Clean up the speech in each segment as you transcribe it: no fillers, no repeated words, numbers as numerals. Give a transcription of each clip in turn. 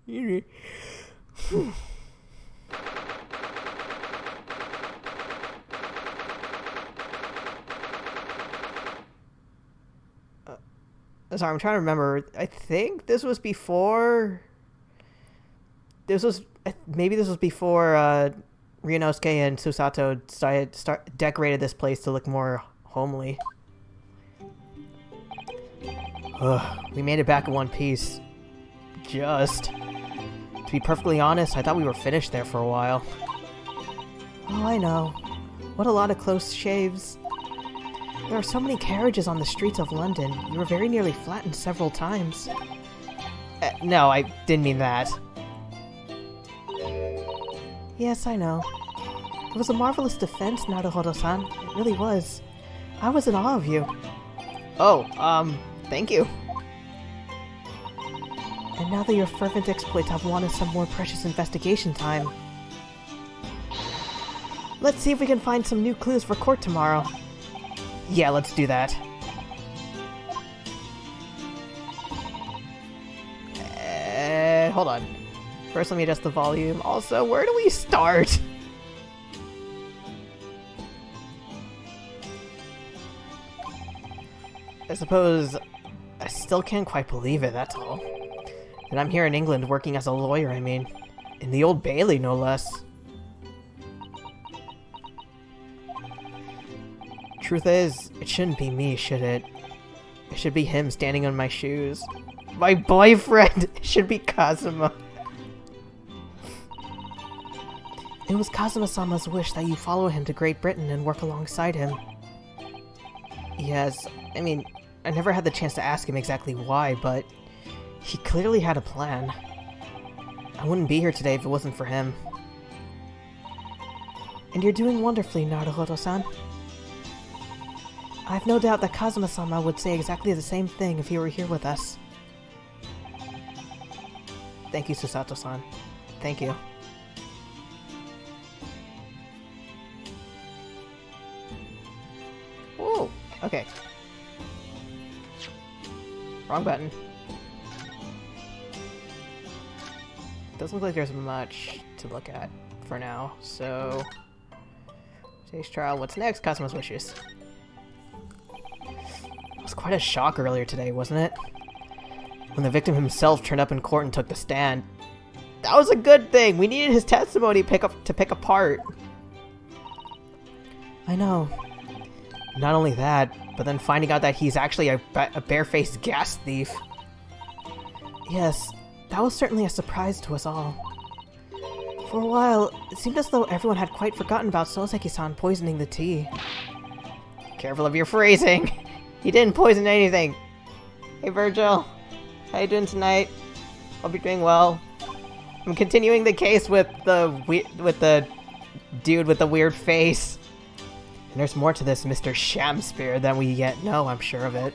Sorry, I'm trying to remember. I think this was before... Maybe this was before Ryunosuke and Susato decorated this place to look more homely. We made it back in one piece. Just. To be perfectly honest, I thought we were finished there for a while. Oh, I know. What a lot of close shaves. There are so many carriages on the streets of London. You were very nearly flattened several times. No, I didn't mean that. Yes, I know. It was a marvelous defense, Naruhodo-san. It really was. I was in awe of you. Oh, thank you. And now that your fervent exploits have wanted some more precious investigation time, let's see if we can find some new clues for court tomorrow. Yeah, let's do that. Hold on. First, let me adjust the volume. Also, where do we start? I suppose I still can't quite believe it, that's all. And I'm here in England working as a lawyer, I mean. In the Old Bailey, no less. Truth is, it shouldn't be me, should it? It should be him standing on my shoes. My boyfriend! It should be Kazuma. It was Kazuma-sama's wish that you follow him to Great Britain and work alongside him. Yes, I mean, I never had the chance to ask him exactly why, but he clearly had a plan. I wouldn't be here today if it wasn't for him. And you're doing wonderfully, Naruhodo-san. I have no doubt that Kazuma-sama would say exactly the same thing if he were here with us. Thank you, Susato-san. Thank you. Ooh, okay. Wrong button. Doesn't look like there's much to look at for now, so... Today's trial, what's next? Kazuma's wishes. It was quite a shock earlier today, wasn't it? When the victim himself turned up in court and took the stand. That was a good thing! We needed his testimony to pick apart. I know. Not only that, but then finding out that he's actually a barefaced gas thief. Yes, that was certainly a surprise to us all. For a while, it seemed as though everyone had quite forgotten about Soseki-san poisoning the tea. Careful of your phrasing! He didn't poison anything! Hey Virgil, how you doing tonight? Hope you're doing well. I'm continuing the case with the dude with the weird face. And there's more to this Mr. Shamspear than we yet know, I'm sure of it.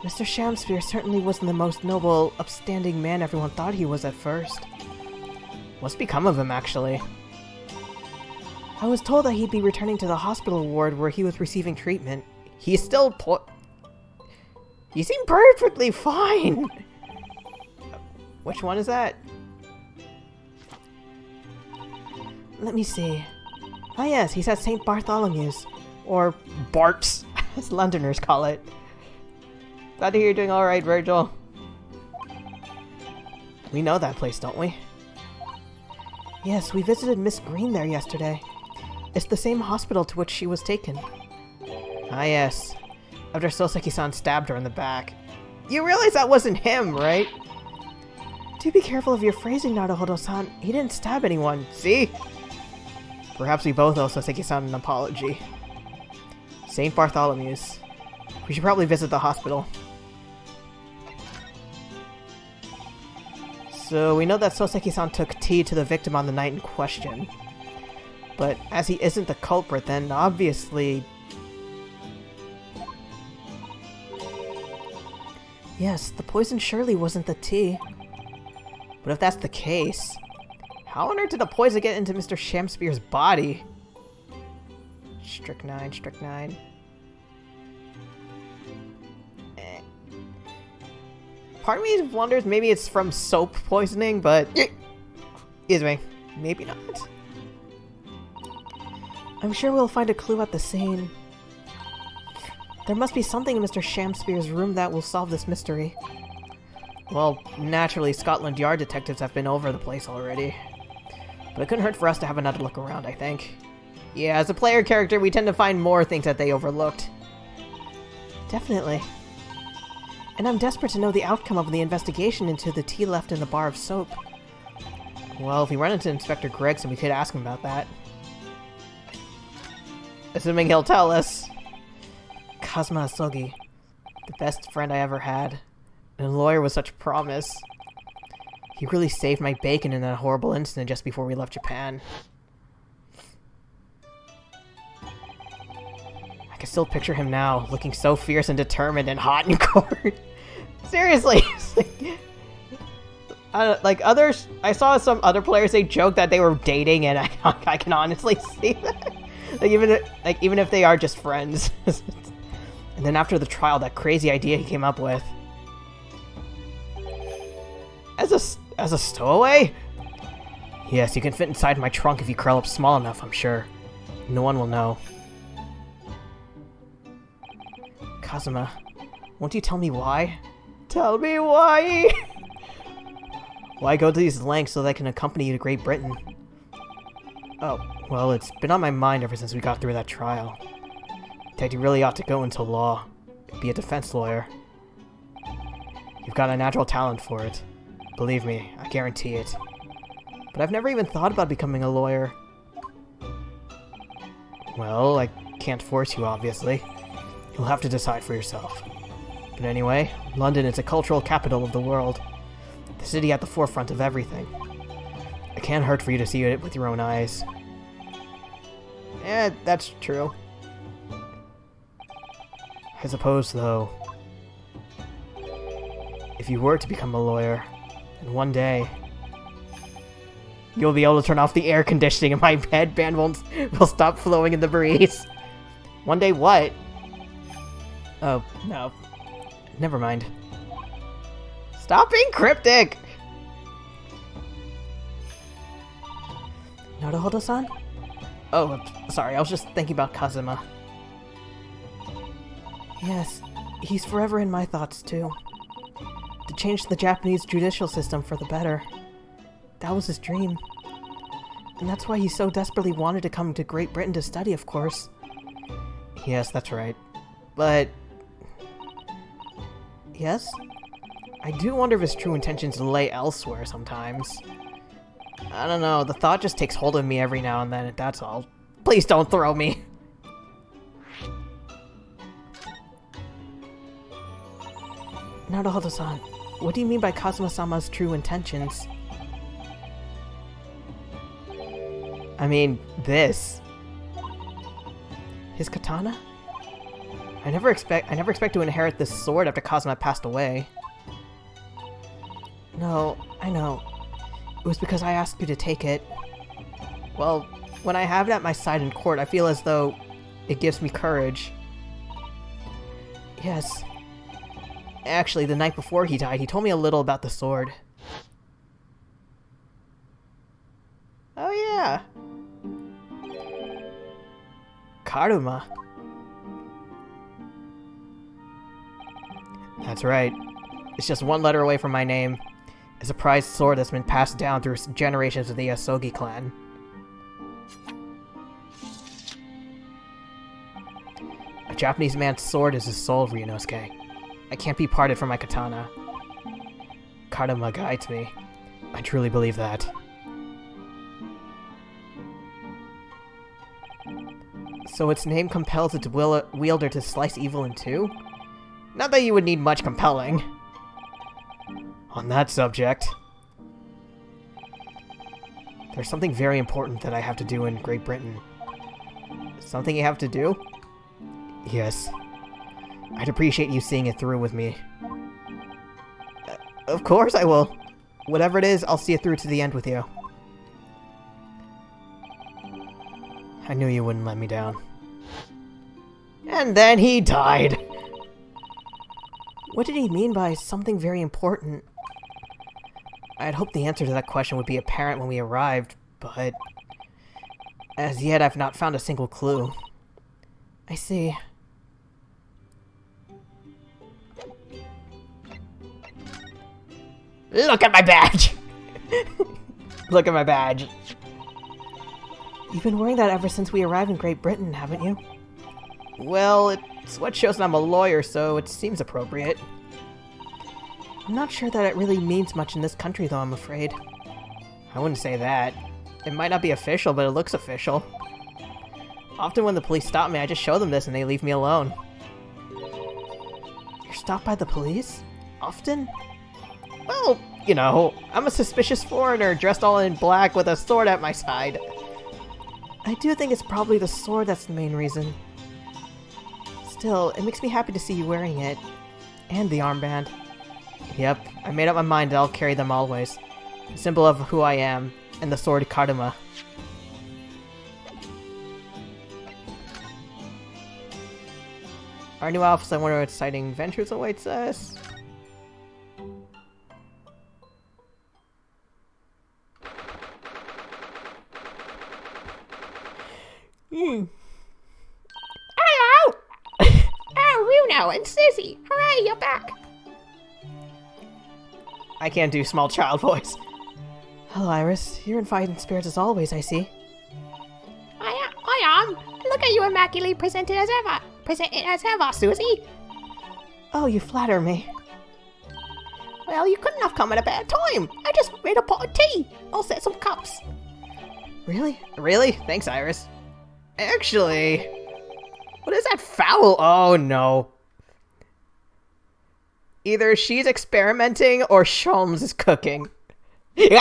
Mr. Shamspear certainly wasn't the most noble, upstanding man everyone thought he was at first. What's become of him, actually? I was told that he'd be returning to the hospital ward where he was receiving treatment. He's still he seemed perfectly fine! Which one is that? Let me see. Ah yes, he's at St. Bartholomew's. Or Bart's, as Londoners call it. Glad to hear you're doing alright, Virgil. We know that place, don't we? Yes, we visited Miss Green there yesterday. It's the same hospital to which she was taken. Ah yes. After Soseki-san stabbed her in the back. You realize that wasn't him, right? Do be careful of your phrasing, Naruhodo-san. He didn't stab anyone, see? Perhaps we both owe Soseki-san an apology. St. Bartholomew's. We should probably visit the hospital. So we know that Soseki-san took tea to the victim on the night in question. But as he isn't the culprit, then obviously... Yes, the poison surely wasn't the tea. But if that's the case, how on earth did the poison get into Mr. Shamspear's body? Strychnine, strychnine. Part of me wonders maybe it's from soap poisoning, but excuse me, maybe not. I'm sure we'll find a clue at the scene. There must be something in Mr. Shamspeare's room that will solve this mystery. Well, naturally, Scotland Yard detectives have been over the place already. But it couldn't hurt for us to have another look around, I think. Yeah, as a player character, we tend to find more things that they overlooked. Definitely. And I'm desperate to know the outcome of the investigation into the tea left in the bar of soap. Well, if we run into Inspector Gregson, we could ask him about that. Assuming he'll tell us. Kazuma Asogi, the best friend I ever had, and a lawyer with such promise. He really saved my bacon in that horrible incident just before we left Japan. I can still picture him now, looking so fierce and determined and hot in court. Seriously, like others, I saw some other players say joke that they were dating, and I can honestly see that. Even if they are just friends. And then after the trial, that crazy idea he came up with. As a stowaway? Yes, you can fit inside my trunk if you curl up small enough, I'm sure. No one will know. Kazuma, won't you tell me why? Tell me why! Why go to these lengths so that I can accompany you to Great Britain? Oh, well, it's been on my mind ever since we got through that trial. Teddy really ought to go into law. Be a defense lawyer. You've got a natural talent for it. Believe me, I guarantee it. But I've never even thought about becoming a lawyer. Well, I can't force you, obviously. You'll have to decide for yourself. But anyway, London is a cultural capital of the world. The city at the forefront of everything. It can't hurt for you to see it with your own eyes. Yeah, that's true. I suppose, though, if you were to become a lawyer, then one day, you'll be able to turn off the air conditioning and my headband will stop flowing in the breeze. One day what? Oh, no. Never mind. Stop being cryptic! Naruhodo-san? Oh, sorry, I was just thinking about Kazuma. Yes, he's forever in my thoughts, too. To change the Japanese judicial system for the better. That was his dream. And that's why he so desperately wanted to come to Great Britain to study, of course. Yes, that's right. But... yes? I do wonder if his true intentions lay elsewhere sometimes. I don't know, the thought just takes hold of me every now and then, that's all. Please don't throw me! Naruhodo-san, what do you mean by Kazuma-sama's true intentions? I mean, this. His katana? I never expect to inherit this sword after Kazuma passed away. No, I know. It was because I asked you to take it. Well, when I have it at my side in court, I feel as though it gives me courage. Yes. Actually, the night before he died, he told me a little about the sword. Oh yeah. Karuma. That's right. It's just one letter away from my name. It's a prized sword that's been passed down through generations of the Asogi clan. A Japanese man's sword is his soul, Ryunosuke. I can't be parted from my katana. Karuma guides me. I truly believe that. So its name compels its wielder to slice evil in two? Not that you would need much compelling. On that subject, there's something very important that I have to do in Great Britain. Something you have to do? Yes. I'd appreciate you seeing it through with me. Of course I will. Whatever it is, I'll see it through to the end with you. I knew you wouldn't let me down. And then he died. What did he mean by something very important? I had hoped the answer to that question would be apparent when we arrived, but as yet I've not found a single clue. I see. Look at my badge! Look at my badge. You've been wearing that ever since we arrived in Great Britain, haven't you? Well, it's what shows I'm a lawyer, so it seems appropriate. I'm not sure that it really means much in this country, though, I'm afraid. I wouldn't say that. It might not be official, but it looks official. Often when the police stop me, I just show them this and they leave me alone. You're stopped by the police? Often? Well, you know, I'm a suspicious foreigner dressed all in black with a sword at my side. I do think it's probably the sword that's the main reason. Still, it makes me happy to see you wearing it. And the armband. Yep, I made up my mind that I'll carry them always. A symbol of who I am, and the sword Kaduma. Our new office, I wonder what exciting ventures awaits us. Hello! Oh, Runo and Susie! Hooray, you're back! I can't do small child voice. Hello, Iris. You're in fine spirits as always, I see. I am. Look at you immaculately presented as ever, Susie. Oh, you flatter me. Well, you couldn't have come at a better time. I just made a pot of tea. I'll set some cups. Really? Really? Thanks, Iris. Actually, what is that foul? Oh, no. Either she's experimenting or Sholmes is cooking. It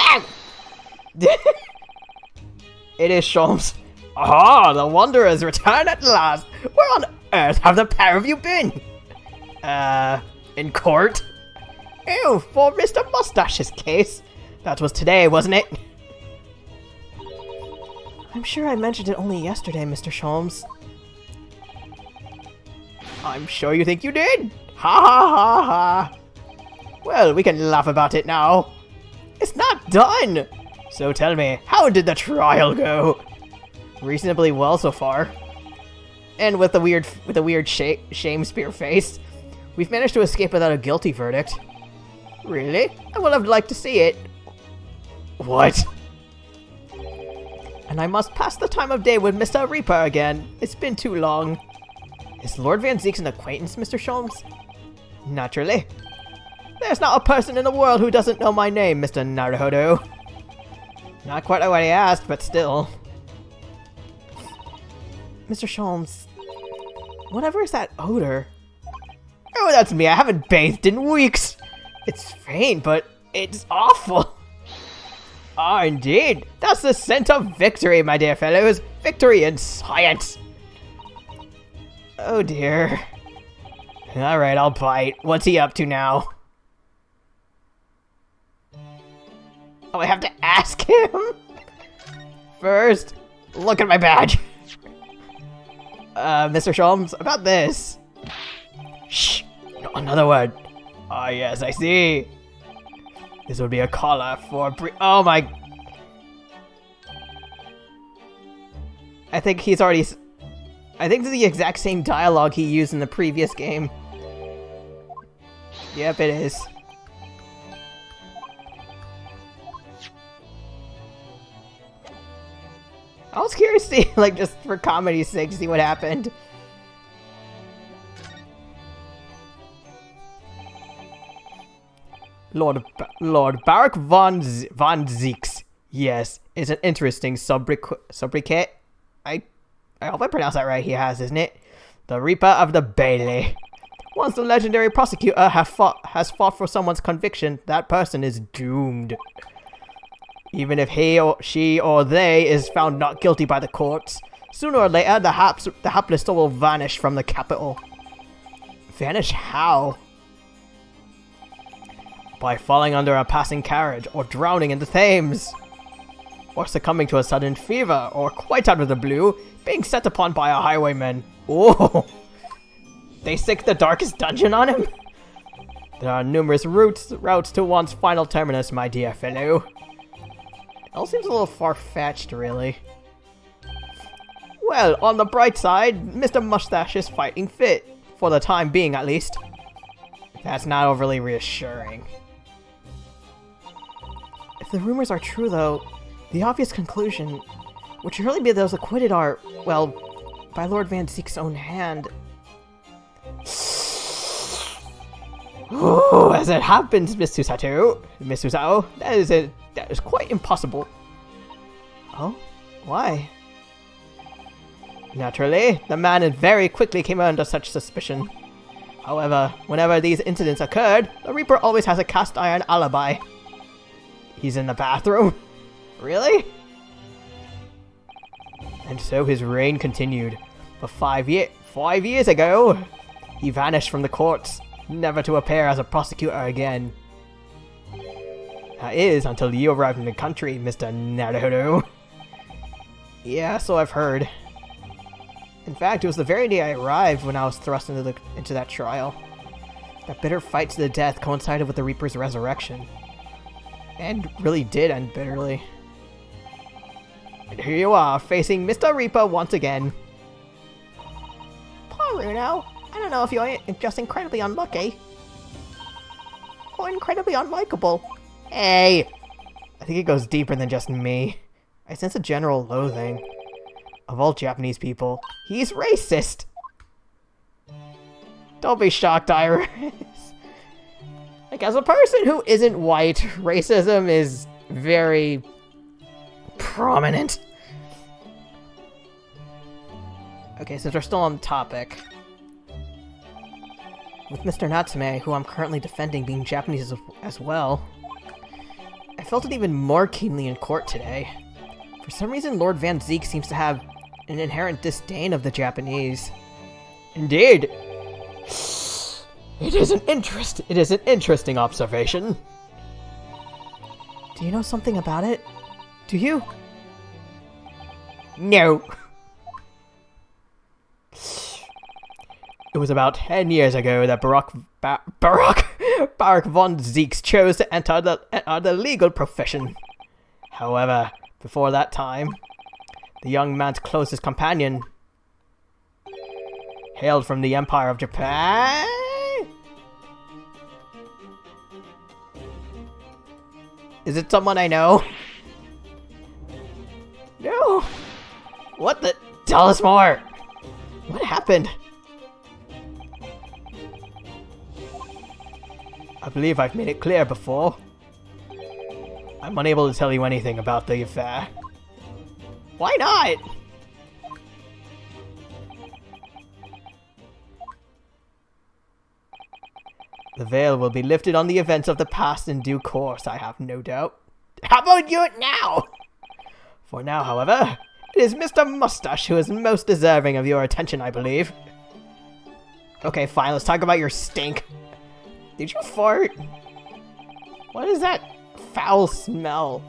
is Sholmes. Aha, the Wanderers return at last. Where on earth have the pair of you been? In court? Ew, for Mr. Mustache's case. That was today, wasn't it? I'm sure I mentioned it only yesterday, Mr. Sholmes. I'm sure you think you did. Ha ha ha ha. Well, we can laugh about it now. It's not done. So tell me, how did the trial go? Reasonably well so far. And with a weird shame spear face, we've managed to escape without a guilty verdict. Really? I would have liked to see it. What? And I must pass the time of day with Mr. Reaper again. It's been too long. Is Lord Van Zeeks an acquaintance, Mr. Sholmes? Naturally. There's not a person in the world who doesn't know my name, Mr. Naruhodo. Not quite what I asked, but still. Mr. Sholmes, whatever is that odor? Oh, that's me. I haven't bathed in weeks. It's faint, but it's awful. Ah, indeed. That's the scent of victory, my dear fellows. Victory in science. Oh, dear. Alright, I'll bite. What's he up to now? Oh, I have to ask him? First, look at my badge. Mr. Sholmes, about this. Shh! No, another word. Ah, yes, I see. This would be a collar for oh my... I think he's already... I think this is the exact same dialogue he used in the previous game. Yep, it is. I was curious to see, like, just for comedy's sake, to see what happened. Lord Barak von Zeeks. Yes, is an interesting sobriquet. I hope I pronounced that right. He has, isn't it? The Reaper of the Bailey. Once the legendary prosecutor has fought for someone's conviction, that person is doomed. Even if he or she or they is found not guilty by the courts, sooner or later the hapless soul will vanish from the capital. Vanish how? By falling under a passing carriage, or drowning in the Thames, or succumbing to a sudden fever, or quite out of the blue, being set upon by a highwayman. Oh! They sick the darkest dungeon on him? There are numerous routes to one's final terminus, my dear fellow. It all seems a little far-fetched, really. Well, on the bright side, Mr. Mustache is fighting fit. For the time being, at least. That's not overly reassuring. If the rumors are true, though, the obvious conclusion would surely be those acquitted are, well, by Lord Van Zeek's own hand. Oh, as it happens, Miss Susato, that is quite impossible. Oh? Why? Naturally, the man very quickly came under such suspicion. However, whenever these incidents occurred, the Reaper always has a cast iron alibi. He's in the bathroom? Really? And so his reign continued. But 5 years ago, he vanished from the courts, never to appear as a prosecutor again. That is, until you arrived in the country, Mr. Naruto. Yeah, so I've heard. In fact, it was the very day I arrived when I was thrust into that trial. That bitter fight to the death coincided with the Reaper's resurrection. And really did end bitterly. And here you are, facing Mr. Reaper once again. Poor Runo. I don't know if you're just incredibly unlucky. Or incredibly unlikable. Hey! I think it goes deeper than just me. I sense a general loathing. Of all Japanese people, he's racist! Don't be shocked, Iris. Like, as a person who isn't white, racism is very prominent. Okay, since we're still on the topic. With Mr. Natsume, who I'm currently defending, being Japanese as well, I felt it even more keenly in court today. For some reason, Lord Van Zeek seems to have an inherent disdain of the Japanese. Indeed. It is an interesting observation. Do you know something about it? Do you? No. It was about 10 years ago that Barak von Zeeks chose to enter the legal profession. However, before that time, the young man's closest companion hailed from the Empire of Japan. Is it someone I know? No. What the? Tell us more. What happened? I believe I've made it clear before. I'm unable to tell you anything about the affair. Why not? The veil will be lifted on the events of the past in due course, I have no doubt. How about you now? For now, however, it is Mr. Mustache who is most deserving of your attention, I believe. Okay, fine, let's talk about your stink. Did you fart? What is that foul smell?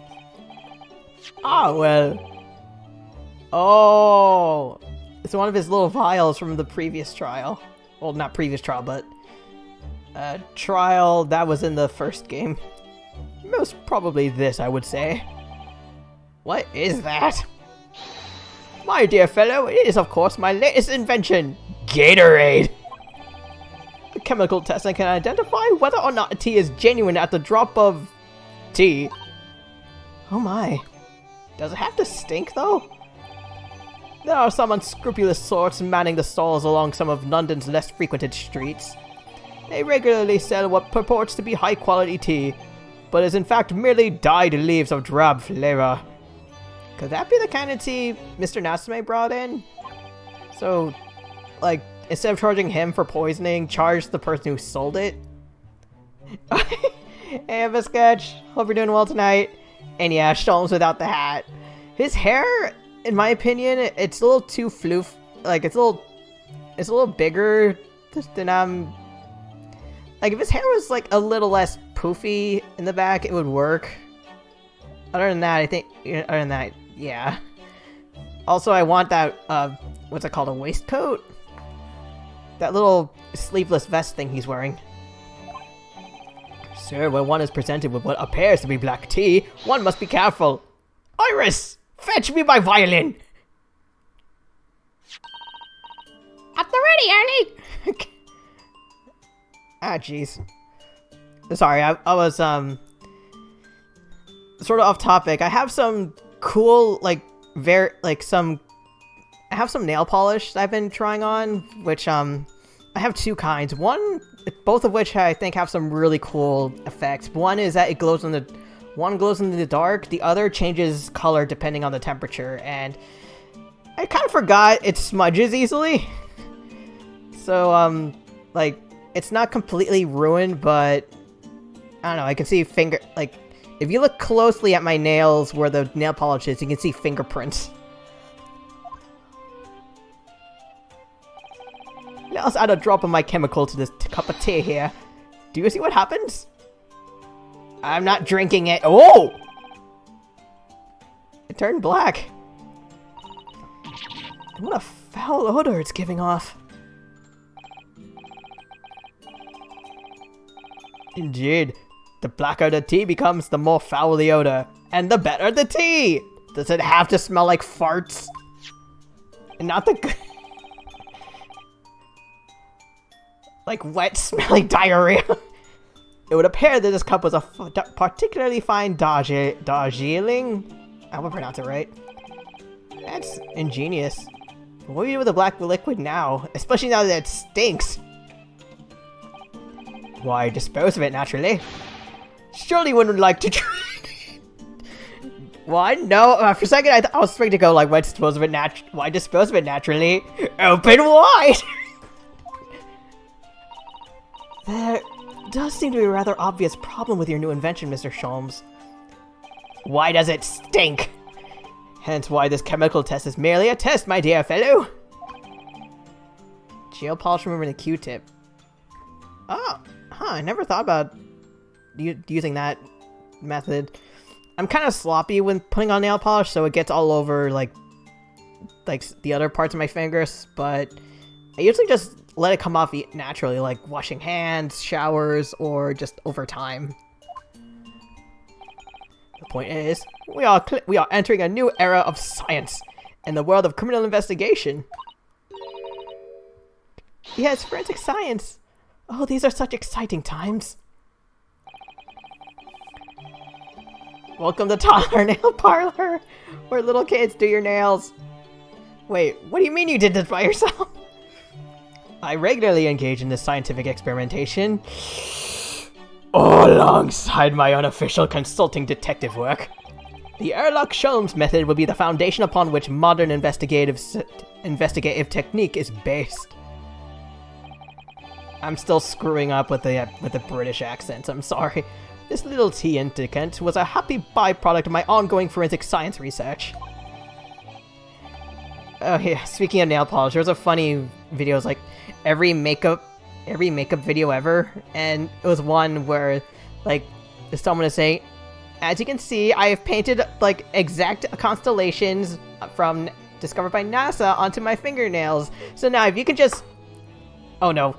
Ah, well. Oh, it's one of his little vials from the previous trial. Well, not previous trial, but trial that was in the first game. Most probably this, I would say. What is that? My dear fellow, it is of course my latest invention, Gatorade. A chemical test that can identify whether or not a tea is genuine at the drop of tea. Oh my. Does it have to stink though? There are some unscrupulous sorts manning the stalls along some of London's less frequented streets. They regularly sell what purports to be high-quality tea, but is in fact merely dyed leaves of drab flavor. Could that be the kind of tea Mr. Natsume brought in? So, like, instead of charging him for poisoning, charge the person who sold it? Hey, Biscuit, hope you're doing well tonight. And yeah, Sholmes without the hat. His hair, in my opinion, it's a little too floof. Like, it's a little bigger than like, if his hair was like a little less poofy in the back, it would work. Other than that, I think, other than that, yeah. Also, I want that, what's it called, a waistcoat? That little sleeveless vest thing he's wearing. Sir, when one is presented with what appears to be black tea, one must be careful. Iris, fetch me my violin! At the ready, Early! Ah, jeez. Sorry, I was, sort of off topic. I have some cool, I have some nail polish that I've been trying on, which, I have two kinds. Both of which I think have some really cool effects. One is that one glows in the dark, the other changes color depending on the temperature, and I kind of forgot it smudges easily. So, it's not completely ruined, but I don't know, I can see if you look closely at my nails where the nail polish is, you can see fingerprints. Let's add a drop of my chemical to this cup of tea here. Do you see what happens? I'm not drinking it. Oh! It turned black. What a foul odor it's giving off. Indeed. The blacker the tea becomes, the more foul the odor. And the better the tea! Does it have to smell like farts? And not the... like wet, smelly diarrhea. It would appear that this cup was a particularly fine Darjeeling? I will pronounce it right. That's ingenious. What do we do with the black liquid now? Especially now that it stinks. Why, dispose of it naturally. Surely you wouldn't like to try. What? No, for a second I was afraid to go like, why dispose of it naturally? Open wide! There does seem to be a rather obvious problem with your new invention, Mr. Sholmes. Why does it stink? Hence why this chemical test is merely a test, my dear fellow. Gel polish remover and a Q-tip. Oh, I never thought about using that method. I'm kind of sloppy when putting on nail polish, so it gets all over, like the other parts of my fingers, but I usually just let it come off naturally, like washing hands, showers, or just over time. The point is, we are entering a new era of science in the world of criminal investigation. Yes, forensic science. Oh, these are such exciting times. Welcome to Toddler Nail Parlor, where little kids do your nails. Wait, what do you mean you did this by yourself? I regularly engage in this scientific experimentation, alongside my unofficial consulting detective work. The Sherlock-Holmes method will be the foundation upon which modern investigative technique is based. I'm still screwing up with the British accents, I'm sorry. This little tea incident was a happy byproduct of my ongoing forensic science research. Oh yeah, speaking of nail polish, there's a funny video, it's like every makeup video ever, and it was one where like someone is saying, as you can see, I have painted like exact constellations from discovered by NASA onto my fingernails. So now if you can just... Oh no,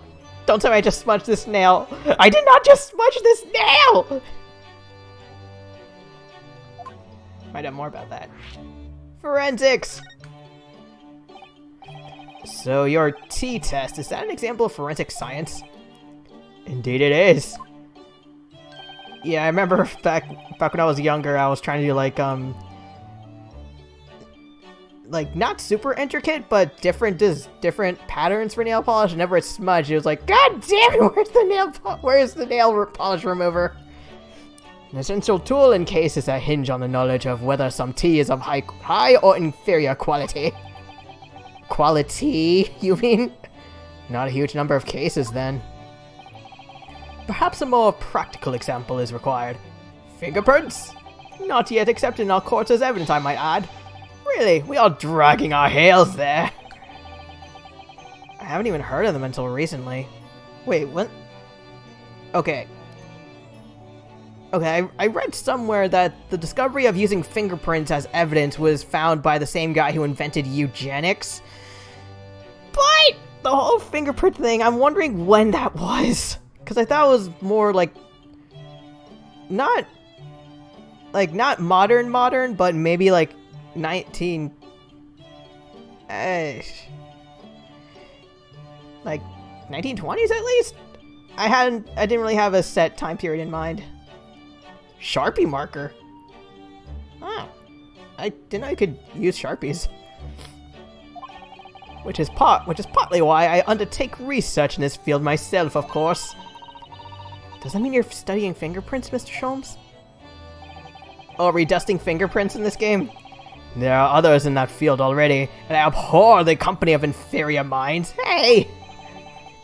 don't tell me I just smudged this nail. I did not just smudge this nail! Find out more about that. Forensics! So your T-test, is that an example of forensic science? Indeed it is. Yeah, I remember back when I was younger, I was trying to do like not super intricate, but different patterns for nail polish. And whenever it's smudged, it was like, God damn it, where's the nail polish remover? An essential tool in cases that hinge on the knowledge of whether some tea is of high or inferior quality. Quality, you mean? Not a huge number of cases, then. Perhaps a more practical example is required. Fingerprints? Not yet accepted in our courts as evidence, I might add. Really, we are dragging our heels there. I haven't even heard of them until recently. Wait, what? Okay. Okay, I read somewhere that the discovery of using fingerprints as evidence was found by the same guy who invented eugenics. But the whole fingerprint thing, I'm wondering when that was. Because I thought it was more like not modern, but maybe like 19... like 1920s at least? I didn't really have a set time period in mind. Sharpie marker? Oh. I didn't know you could use Sharpies. Which is partly why I undertake research in this field myself, of course. Does that mean you're studying fingerprints, Mr. Sholmes? Oh, redusting fingerprints in this game? There are others in that field already, and I abhor the company of inferior minds. Hey!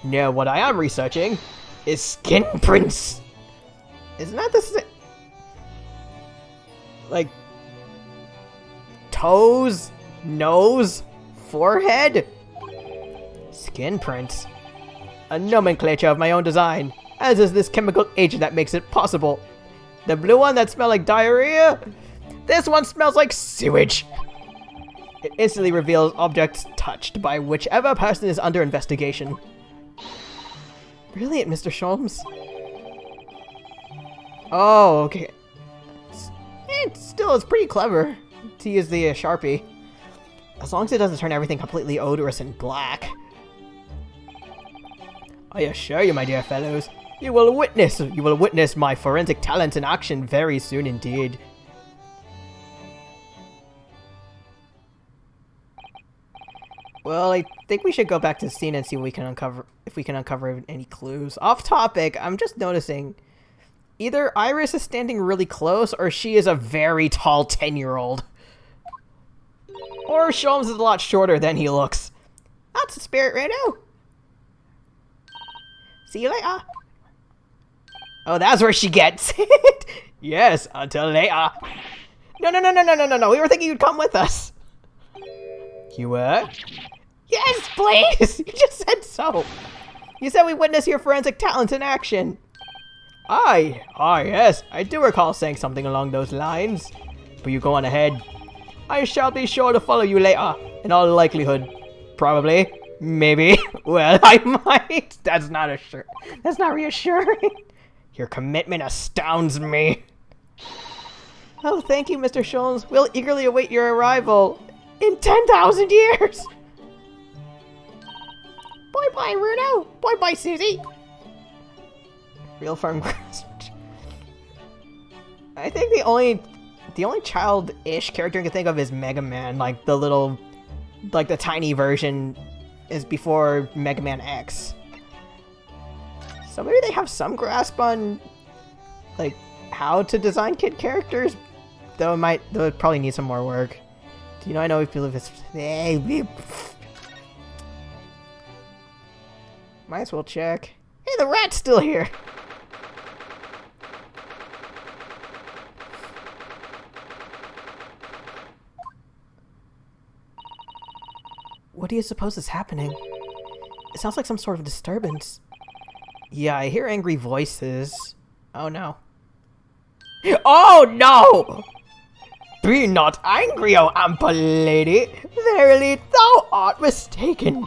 No, what I am researching is skin prints. Isn't that the same? Like, toes, nose, forehead, skin prints. A nomenclature of my own design, as is this chemical agent that makes it possible. The blue one that smells like diarrhea? This one smells like sewage. It instantly reveals objects touched by whichever person is under investigation. Brilliant, Mr. Sholmes. Oh, okay. It's pretty clever to use the Sharpie. As long as it doesn't turn everything completely odorous and black. I assure you, my dear fellows, you will witness my forensic talents in action very soon indeed. Well, I think we should go back to the scene and see what we can uncover any clues. Off topic, I'm just noticing either Iris is standing really close or she is a very tall 10-year-old. Or Sholmes is a lot shorter than he looks. That's the spirit right now. See you later. Oh, that's where she gets it. Yes, until later. No. We were thinking you'd come with us. You were? Yes, please. You just said so. You said we witness your forensic talents in action. Yes. I do recall saying something along those lines. But you go on ahead. I shall be sure to follow you later. In all likelihood. Probably. Maybe. Well, I might. That's not reassuring. Your commitment astounds me. Oh, thank you, Mr. Sholmes. We'll eagerly await your arrival. In 10,000 years! Bye-bye, Runo! Bye-bye, Susie! Real farm grass. I think the only child-ish character I can think of is Mega Man. Like, the tiny version is before Mega Man X. So maybe they have some grasp on, like, how to design kid characters? Though it would probably need some more work. Do you know, I know if you live this... Might as well check. Hey, the rat's still here! What do you suppose is happening? It sounds like some sort of disturbance. Yeah, I hear angry voices. Oh no. Oh no! Be not angry, O ample lady. Verily, thou art mistaken.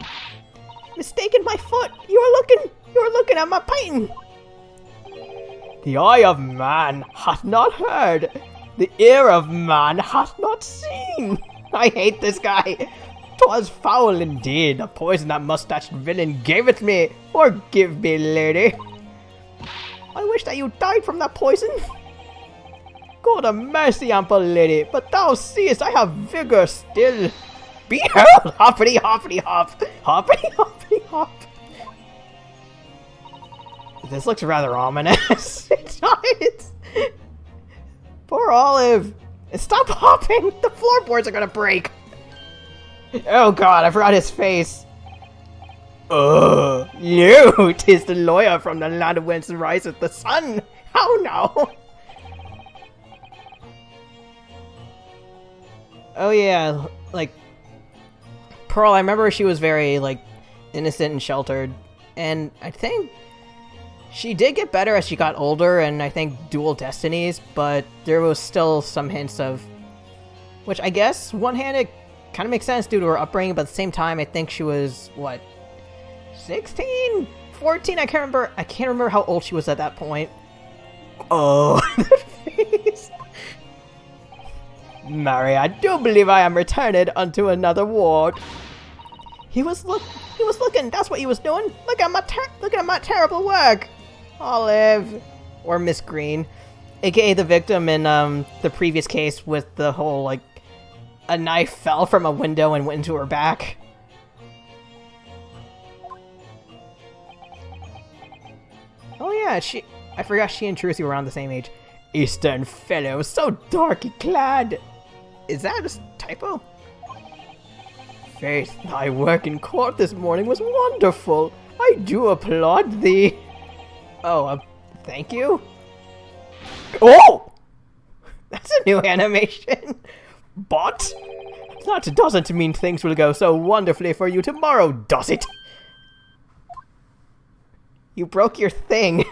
Mistaken my foot. You're looking at my painting. The eye of man hath not heard. The ear of man hath not seen. I hate this guy. 'Twas foul indeed. The poison that mustached villain gave it me. Forgive me, lady. I wish that you died from that poison. God of mercy, ample lady, but thou seest I have vigor still. Behold, hoppity hoppity hop, hoppity hoppity hop. This looks rather ominous. It's poor Olive. Stop hopping. The floorboards are gonna break. Oh god, I forgot his face. You, 'tis the lawyer from the land whence riseth the sun. How now? Oh yeah, like, Pearl, I remember she was very, like, innocent and sheltered, and I think she did get better as she got older, and I think dual destinies, but there was still some hints of, which I guess, one hand, it kind of makes sense due to her upbringing, but at the same time, I think she was, what, 16? 14? I can't remember how old she was at that point. Oh, that face. Mary, I do believe I am returned unto another ward. He was looking. That's what he was doing. Look at my terrible work. Olive, or Miss Green, aka the victim in the previous case with the whole like a knife fell from a window and went into her back. Oh yeah, I forgot she and Trucy were around the same age. Eastern fellow, so darky clad. Is that a typo? Faith, thy work in court this morning was wonderful. I do applaud thee. Oh, thank you? Oh! That's a new animation. But that doesn't mean things will go so wonderfully for you tomorrow, does it? You broke your thing.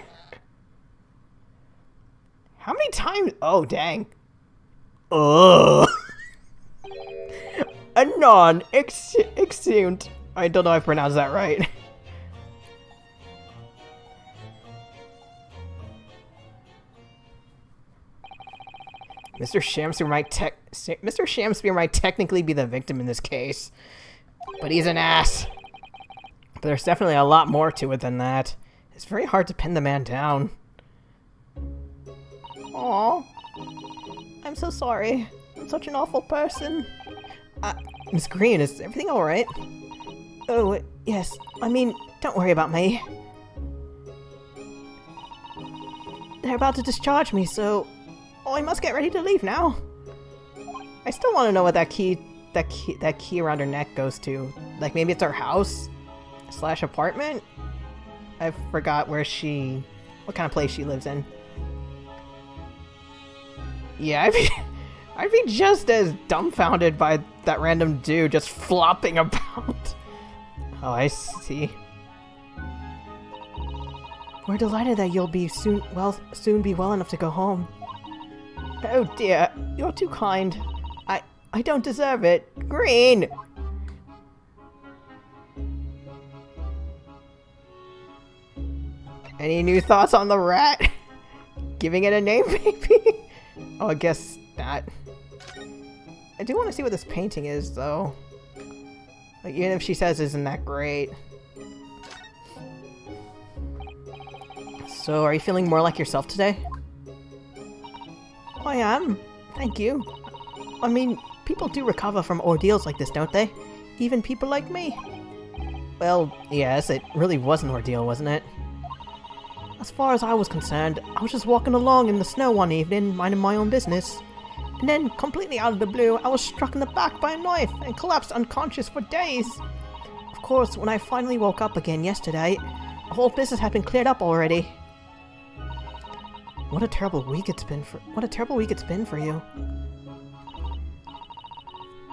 How many times? Oh, dang. Ugh. Anon, exeunt. I don't know if I pronounced that right. Mr. Shamspeare might technically be the victim in this case, but he's an ass. But there's definitely a lot more to it than that. It's very hard to pin the man down. Aw. I'm so sorry. I'm such an awful person. Miss Green, is everything alright? Oh, yes. I mean, don't worry about me. They're about to discharge me, so... Oh, I must get ready to leave now. I still want to know what that key around her neck goes to. Like, maybe it's her house? / apartment? I forgot what kind of place she lives in. Yeah, I'd be just as dumbfounded by that random dude just flopping about. Oh, I see. We're delighted that you'll be soon be well enough to go home. Oh dear, you're too kind. I don't deserve it. Green! Any new thoughts on the rat? Giving it a name, maybe? Oh, I guess not. I do want to see what this painting is, though. Like, even if she says isn't that great. So, are you feeling more like yourself today? I am. Thank you. I mean, people do recover from ordeals like this, don't they? Even people like me. Well, yes, it really was an ordeal, wasn't it? As far as I was concerned, I was just walking along in the snow one evening, minding my own business. And then, completely out of the blue, I was struck in the back by a knife and collapsed unconscious for days. Of course, when I finally woke up again yesterday, the whole business had been cleared up already. What a terrible week it's been for you.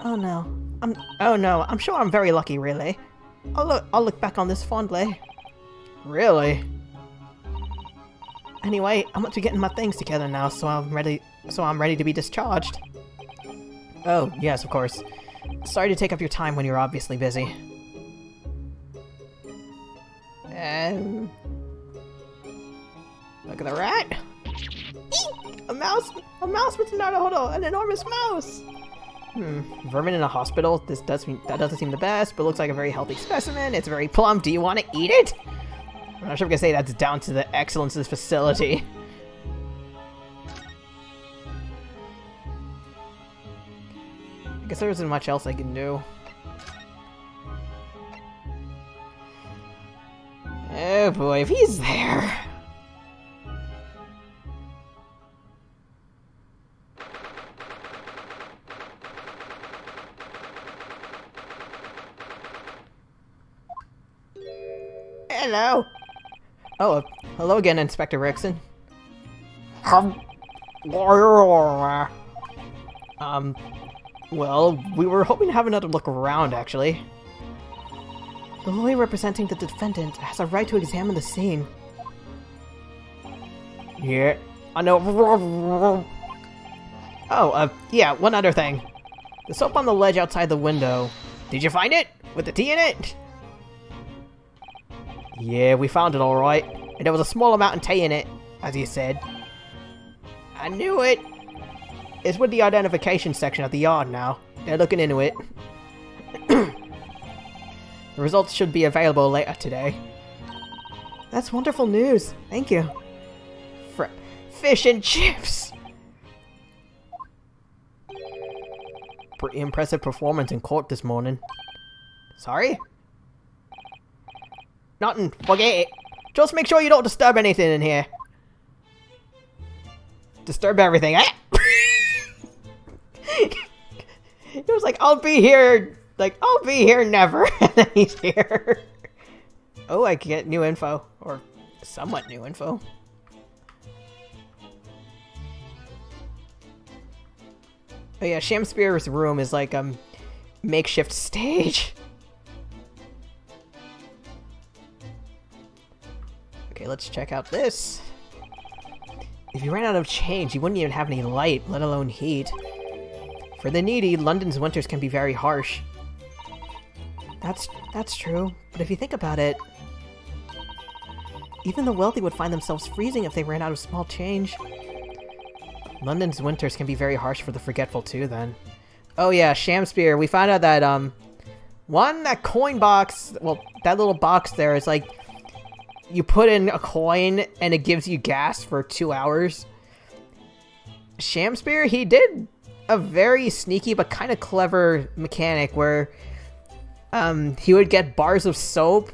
Oh no, I'm sure I'm very lucky, really. I'll look back on this fondly. Really? Anyway, I'm up to getting my things together now, so I'm ready to be discharged. Oh, yes, of course. Sorry to take up your time when you're obviously busy. Look at the rat. Eek! A mouse with an enormous mouse. Vermin in a hospital? That doesn't seem the best, but looks like a very healthy specimen. It's very plump. Do you want to eat it? I'm not sure if I'm gonna say that's down to the excellence of this facility. I guess there isn't much else I can do. Oh boy, if he's there. Hello. Oh, hello again, Inspector Rickson. Well, we were hoping to have another look around, actually. The lawyer representing the defendant has a right to examine the scene. Yeah, I know. Oh, yeah, one other thing. The soap on the ledge outside the window. Did you find it? With the tea in it? Yeah, we found it alright. And there was a small amount of tea in it, as you said. I knew it! It's with the identification section at the yard now. They're looking into it. The results should be available later today. That's wonderful news. Thank you. Fish and chips! Pretty impressive performance in court this morning. Sorry? Nothing. Forget it. Just make sure you don't disturb anything in here. Disturb everything, eh? He was like, I'll be here never. And then he's here. Oh, I can get new info. Or somewhat new info. Oh yeah, Shamspear's room is like a makeshift stage. Okay, let's check out this. If you ran out of change, you wouldn't even have any light, let alone heat. For the needy, London's winters can be very harsh. That's true, but if you think about it, even the wealthy would find themselves freezing if they ran out of small change. London's winters can be very harsh for the forgetful too, then. Oh yeah, Shamspear, we found out that, that coin box, well, that little box there is like, you put in a coin and it gives you gas for 2 hours. Shamspear, he did a very sneaky but kind of clever mechanic where, he would get bars of soap,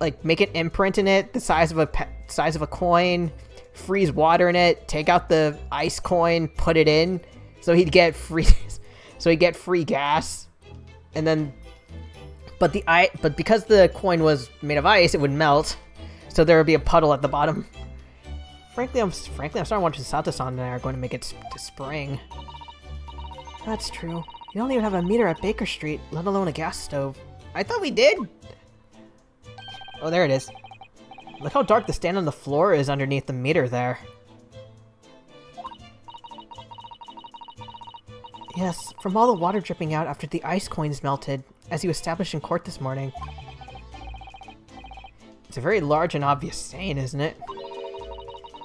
like make an imprint in it the size of a coin, freeze water in it, take out the ice coin, put it in, so he'd get free gas, and then, but because the coin was made of ice, it would melt, so there would be a puddle at the bottom. Frankly, I'm starting to watch Sato-san and I are going to make it to spring. That's true. You don't even have a meter at Baker Street, let alone a gas stove. I thought we did. Oh, there it is. Look how dark the stand on the floor is underneath the meter there. Yes, from all the water dripping out after the ice coins melted, as you established in court this morning. It's a very large and obvious stain, isn't it?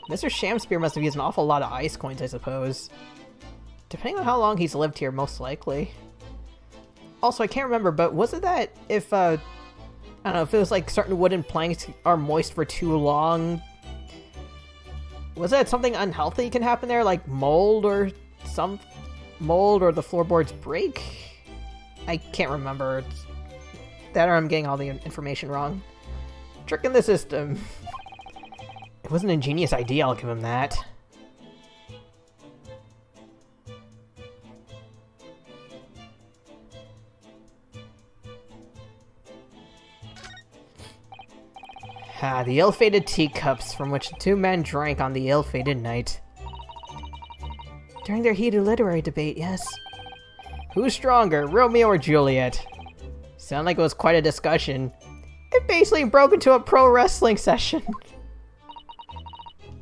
Mr. Shamspear must have used an awful lot of ice coins, I suppose. Depending on how long he's lived here, most likely. Also, I can't remember, but was it that if, I don't know, if it was like certain wooden planks are moist for too long, was that something unhealthy can happen there, like mold or the floorboards break? I can't remember. That or I'm getting all the information wrong. Trick in the system. It was an ingenious idea, I'll give him that. Ah, the ill-fated teacups from which the two men drank on the ill-fated night. During their heated literary debate, yes. Who's stronger, Romeo or Juliet? Sounded like it was quite a discussion. It basically broke into a pro wrestling session.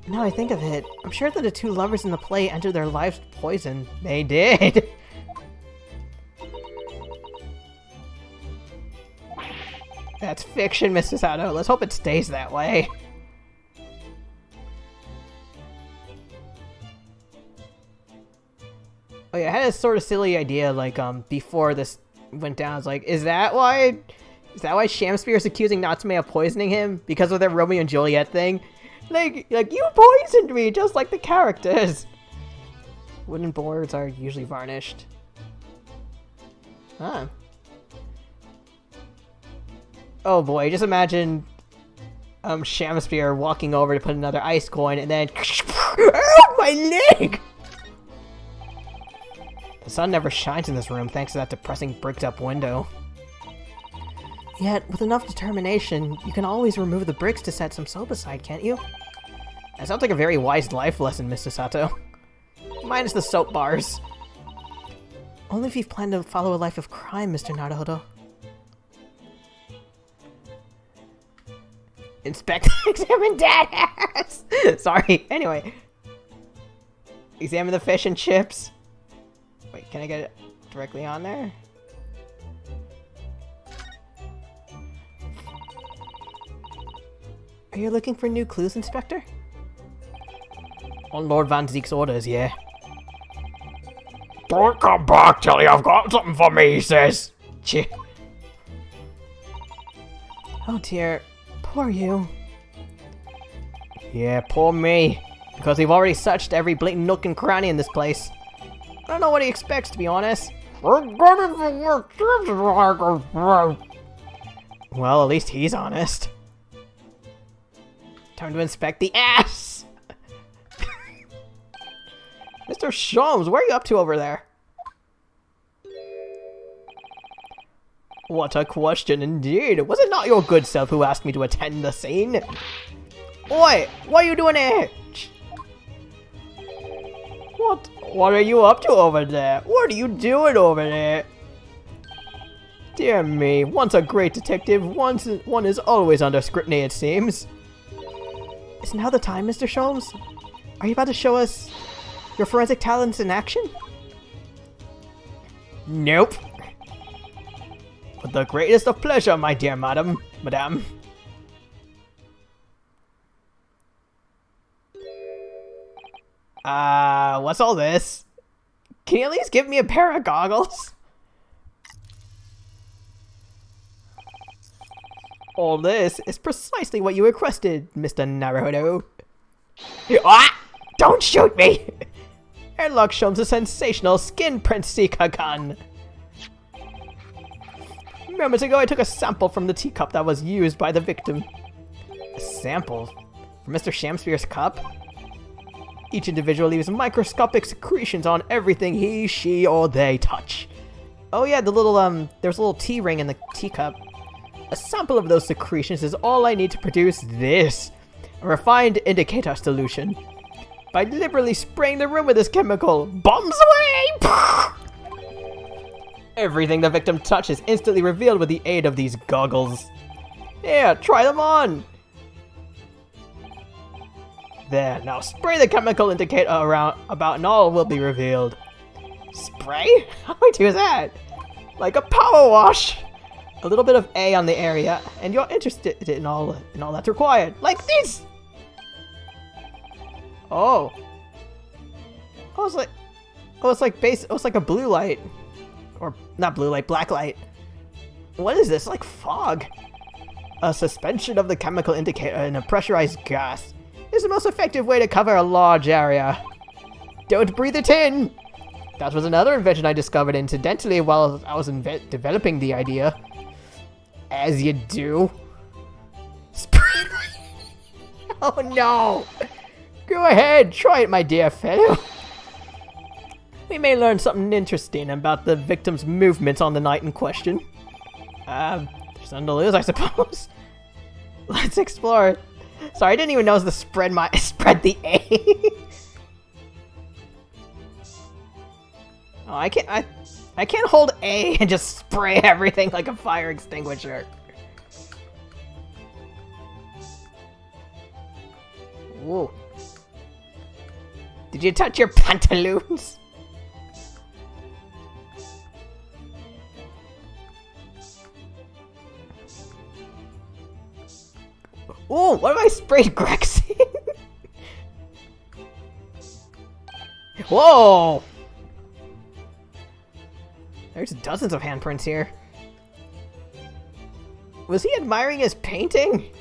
Now I think of it, I'm sure that the two lovers in the play entered their lives poisoned. They did. That's fiction, Mrs. Sato. Let's hope it stays that way. Oh yeah, I had a sort of silly idea, like, before this went down. I was like, is that why Shamspear is accusing Natsume of poisoning him? Because of their Romeo and Juliet thing? Like, you poisoned me, just like the characters. Wooden boards are usually varnished. Huh. Oh boy, just imagine Shamspear walking over to put another ice coin and then oh, my leg! The sun never shines in this room thanks to that depressing bricked up window. Yet, with enough determination, you can always remove the bricks to set some soap aside, can't you? That sounds like a very wise life lesson, Mr. Sato. Minus the soap bars. Only if you've planned to follow a life of crime, Mr. Naruhodo. Inspect, examine dead ass! Sorry, anyway. Examine the fish and chips. Wait, can I get it directly on there? Are you looking for new clues, Inspector? On Lord Van Zeke's orders, yeah. Don't come back till you've got something for me, he says. Cheh. Oh dear, poor you. Yeah, poor me. Because we've already searched every blatant nook and cranny in this place. I don't know what he expects, to be honest. Well, at least he's honest. Time to inspect the ass! Mr. Sholmes, what are you up to over there? What a question indeed. Was it not your good self who asked me to attend the scene? Oi, what are you doing here? What are you up to over there? What are you doing over there? Dear me, once a great detective, one is always under scrutiny, it seems. Is now the time, Mr. Sholmes? Are you about to show us your forensic talents in action? Nope. With the greatest of pleasure, my dear madam. What's all this? Can you at least give me a pair of goggles? All this is precisely what you requested, Mr. Naruto. Ah! Don't shoot me! Airlock shows a sensational skin print seeker gun. Moments ago, I took a sample from the teacup that was used by the victim. A sample? From Mr. Shamspeare's cup? Each individual leaves microscopic secretions on everything he, she, or they touch. Oh yeah, the little, there's a little tea ring in the teacup. A sample of those secretions is all I need to produce this, a refined indicator solution. By deliberately spraying the room with this chemical, bombs away! Everything the victim touches is instantly revealed with the aid of these goggles. Here, try them on! There, now spray the chemical indicator around about and all will be revealed. Spray? How do I do that? Like a power wash! A little bit of A on the area, and you're interested in all that's required. Like this! Oh. Oh, it's like a blue light. Or, not blue light, black light. What is this? Like fog. A suspension of the chemical indicator in a pressurized gas is the most effective way to cover a large area. Don't breathe it in! That was another invention I discovered incidentally while I was developing the idea. As you do. Oh no! Go ahead, try it, my dear fellow. We may learn something interesting about the victim's movements on the night in question. There's nothing to lose, I suppose. Let's explore. Sorry, I didn't even notice the spread the A. Oh, I can't hold A and just spray everything like a fire extinguisher. Whoa. Did you touch your pantaloons? Oh, what have I sprayed Grexin? Whoa! There's dozens of handprints here. Was he admiring his painting?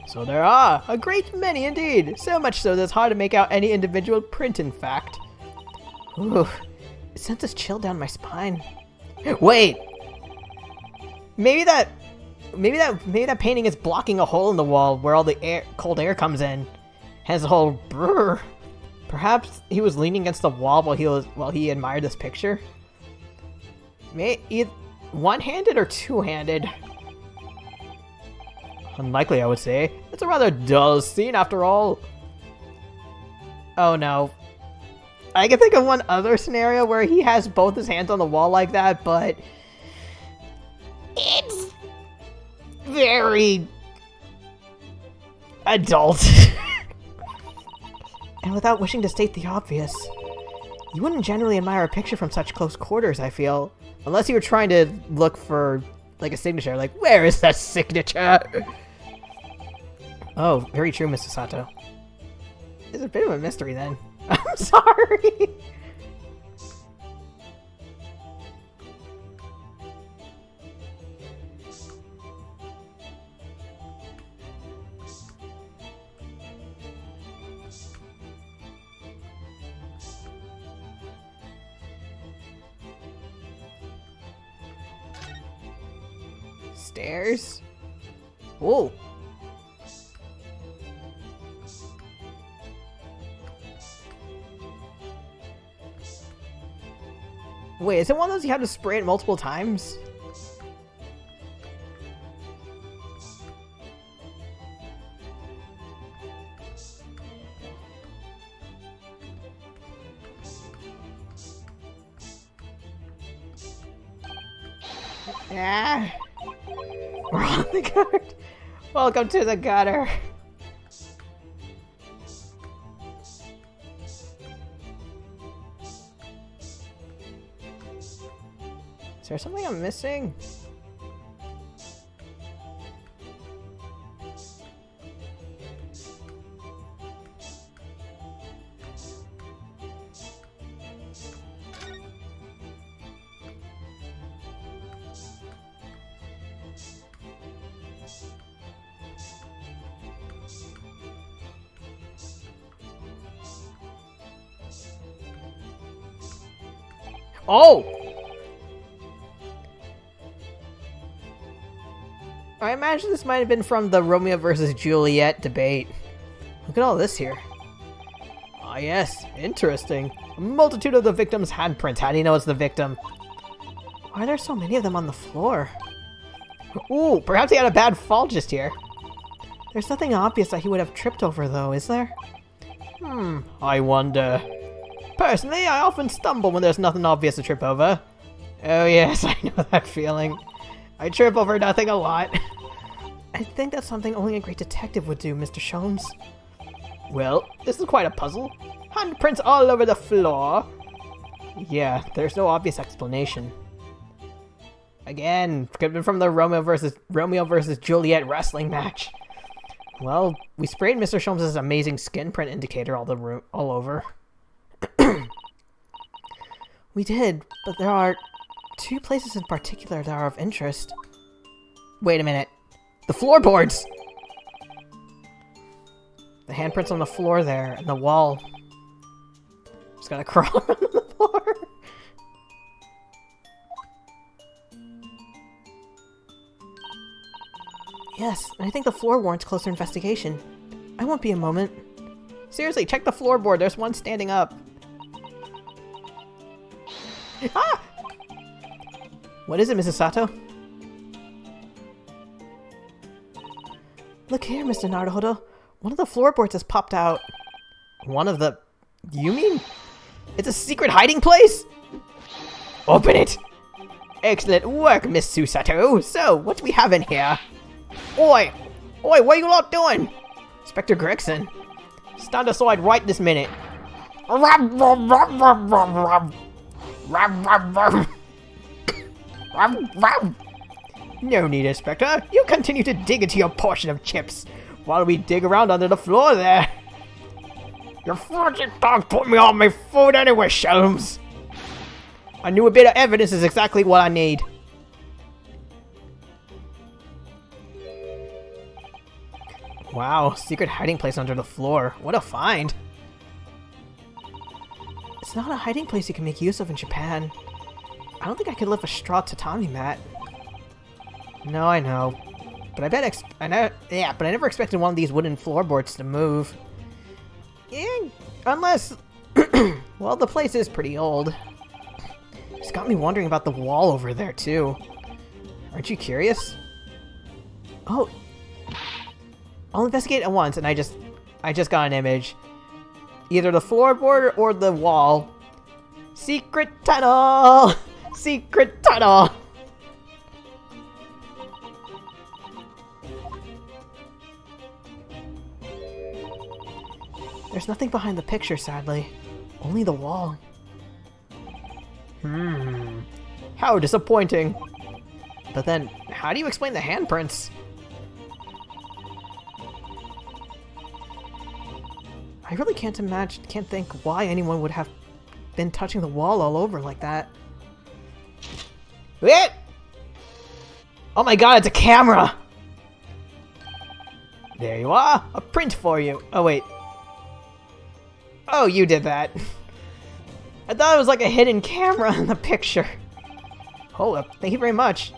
So there are, a great many indeed. So much so that it's hard to make out any individual print, in fact. Ooh, it sends a chill down my spine. Wait! Maybe that painting is blocking a hole in the wall where all the cold air comes in. Has a whole brrr. Perhaps he was leaning against the wall while he admired this picture. Maybe one-handed or two-handed? Unlikely, I would say. It's a rather dull scene after all. Oh no. I can think of one other scenario where he has both his hands on the wall like that, but it's very adult. And without wishing to state the obvious, you wouldn't generally admire a picture from such close quarters, I feel. Unless you were trying to look for, like, a signature. Like, where is that signature? Oh, very true, Mr. Sato. It's a bit of a mystery then. I'm sorry. Stairs? Whoa. Wait, is it one of those you have to spray it multiple times? Ah. We're on the gutter. Welcome to the gutter. Is there something I'm missing? Oh! I imagine this might have been from the Romeo versus Juliet debate. Look at all this here. Ah, yes, interesting. A multitude of the victim's handprints. How do you know it's the victim? Why are there so many of them on the floor? Ooh, perhaps he had a bad fall just here. There's nothing obvious that he would have tripped over, though, is there? I wonder. Personally, I often stumble when there's nothing obvious to trip over. Oh yes, I know that feeling. I trip over nothing a lot. I think that's something only a great detective would do, Mr. Sholmes. Well, this is quite a puzzle. Handprints all over the floor. Yeah, there's no obvious explanation. Again, could have been from the Romeo versus Juliet wrestling match. Well, we sprayed Mr. Sholmes' amazing skin print indicator all over. We did, but there are two places in particular that are of interest. Wait a minute. The floorboards! The handprints on the floor there, and the wall. Just gotta crawl on the floor. Yes, and I think the floor warrants closer investigation. I won't be a moment. Seriously, check the floorboard. There's one standing up. Ah! What is it, Mrs. Sato? Look here, Mr. Naruhodo. One of the floorboards has popped out. One of the... You mean? It's a secret hiding place? Open it! Excellent work, Miss Susato. So, what do we have in here? Oi! Oi, what are you lot doing? Inspector Gregson. Stand aside right this minute. No need, Inspector. You continue to dig into your portion of chips while we dig around under the floor there. Your fucking dog put me on my food anyway, Sholmes. I knew a bit of evidence is exactly what I need. Wow, secret hiding place under the floor. What a find. It's not a hiding place you can make use of in Japan. I don't think I could lift a straw tatami mat. No, I know. But I never expected one of these wooden floorboards to move. Yeah, unless... well, the place is pretty old. It's got me wondering about the wall over there, too. Aren't you curious? Oh. I'll investigate at once, and I just got an image. Either the floorboard or the wall. Secret tunnel! Secret tunnel! There's nothing behind the picture, sadly. Only the wall. How disappointing. But then, how do you explain the handprints? I really can't think why anyone would have been touching the wall all over like that. It! Oh my god, it's a camera! There you are! A print for you! Oh wait. Oh, you did that. I thought it was like a hidden camera in the picture. Hold up, thank you very much.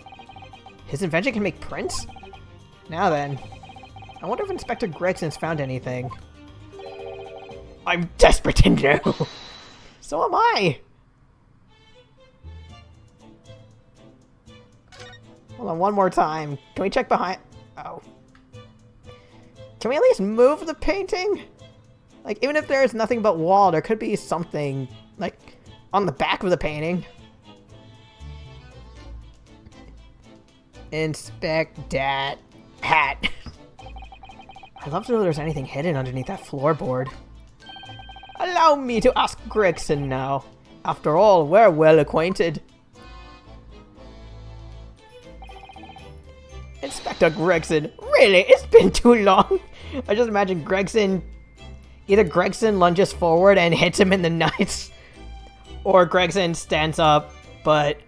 His invention can make prints? Now then. I wonder if Inspector Gregson's found anything. I'm desperate to know! So am I! Hold on, one more time. Can we check behind? Oh. Can we at least move the painting? Like, even if there is nothing but wall, there could be something, like, on the back of the painting. Inspect that hat. I'd love to know if there's anything hidden underneath that floorboard. Allow me to ask Gregson now. After all, we're well acquainted. Inspector Gregson, really? It's been too long. I just imagine Gregson... Either Gregson lunges forward and hits him in the nuts, or Gregson stands up, but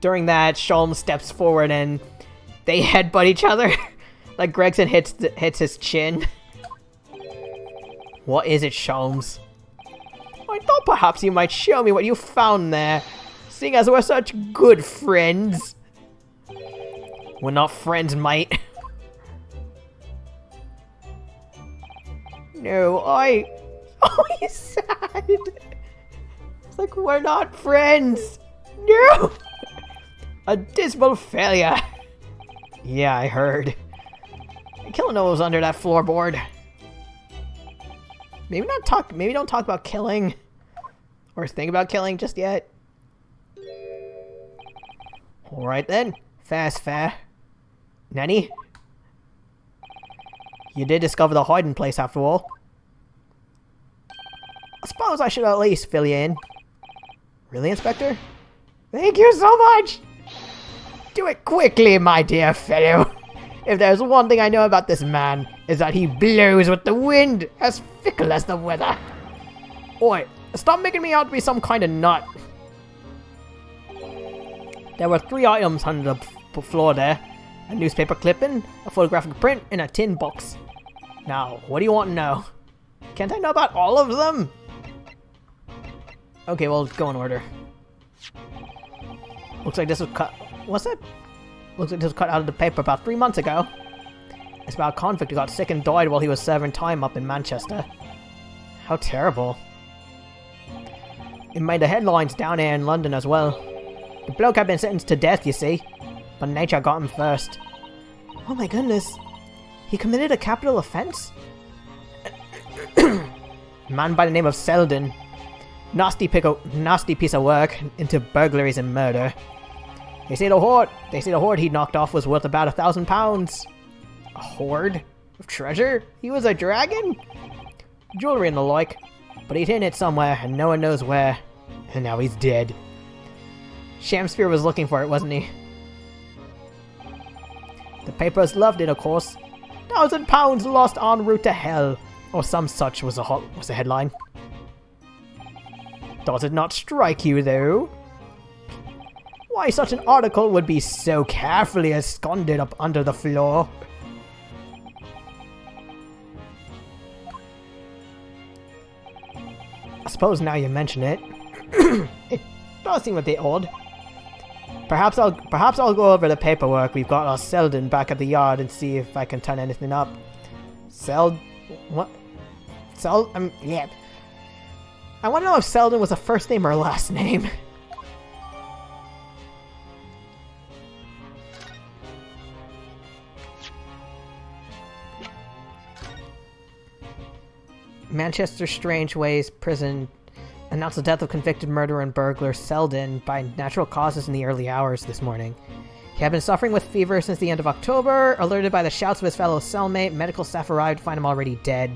during that, Sholmes steps forward and they headbutt each other. Like Gregson hits his chin. What is it, Sholmes? I thought perhaps you might show me what you found there, seeing as we're such good friends. We're not friends, mate. No, Oh, he's sad. It's like, we're not friends. No! A dismal failure. Yeah, I heard. Killing was under that floorboard. Maybe don't talk about killing. Or think about killing just yet. Alright then. Fast fair. Nanny? You did discover the hiding place after all. I suppose I should at least fill you in. Really, Inspector? Thank you so much! Do it quickly, my dear fellow. If there's one thing I know about this man, is that he blows with the wind, as fickle as the weather. Oi, stop making me out to be some kind of nut. There were 3 items under the floor there. A newspaper clipping, a photographic print, and a tin box. Now, what do you want to know? Can't I know about all of them? Okay, well, go in order. Looks like this was cut... What's that? Looks like this was cut out of the paper about 3 months ago. It's about a convict who got sick and died while he was serving time up in Manchester. How terrible. It made the headlines down here in London as well. The bloke had been sentenced to death, you see. But nature got him first. Oh my goodness. He committed a capital offense? Man by the name of Selden. Nasty piece of work into burglaries and murder. They say the hoard he knocked off was worth about £1,000. A hoard? Of treasure? He was a dragon? Jewelry and the like. But he'd hidden it somewhere and no one knows where. And now he's dead. Shamspeare was looking for it, wasn't he? The papers loved it, of course. £1,000 lost en route to hell, or some such was the headline. Does it not strike you, though? Why such an article would be so carefully esconded up under the floor? I suppose now you mention it, it does seem a bit odd. Perhaps I'll go over the paperwork we've got on Selden back at the yard and see if I can turn anything up. What? Yeah. I want to know if Selden was a first name or a last name. Manchester Strangeways Prison announced the death of convicted murderer and burglar Selden by natural causes in the early hours this morning. He had been suffering with fever since the end of October. Alerted by the shouts of his fellow cellmate, medical staff arrived to find him already dead.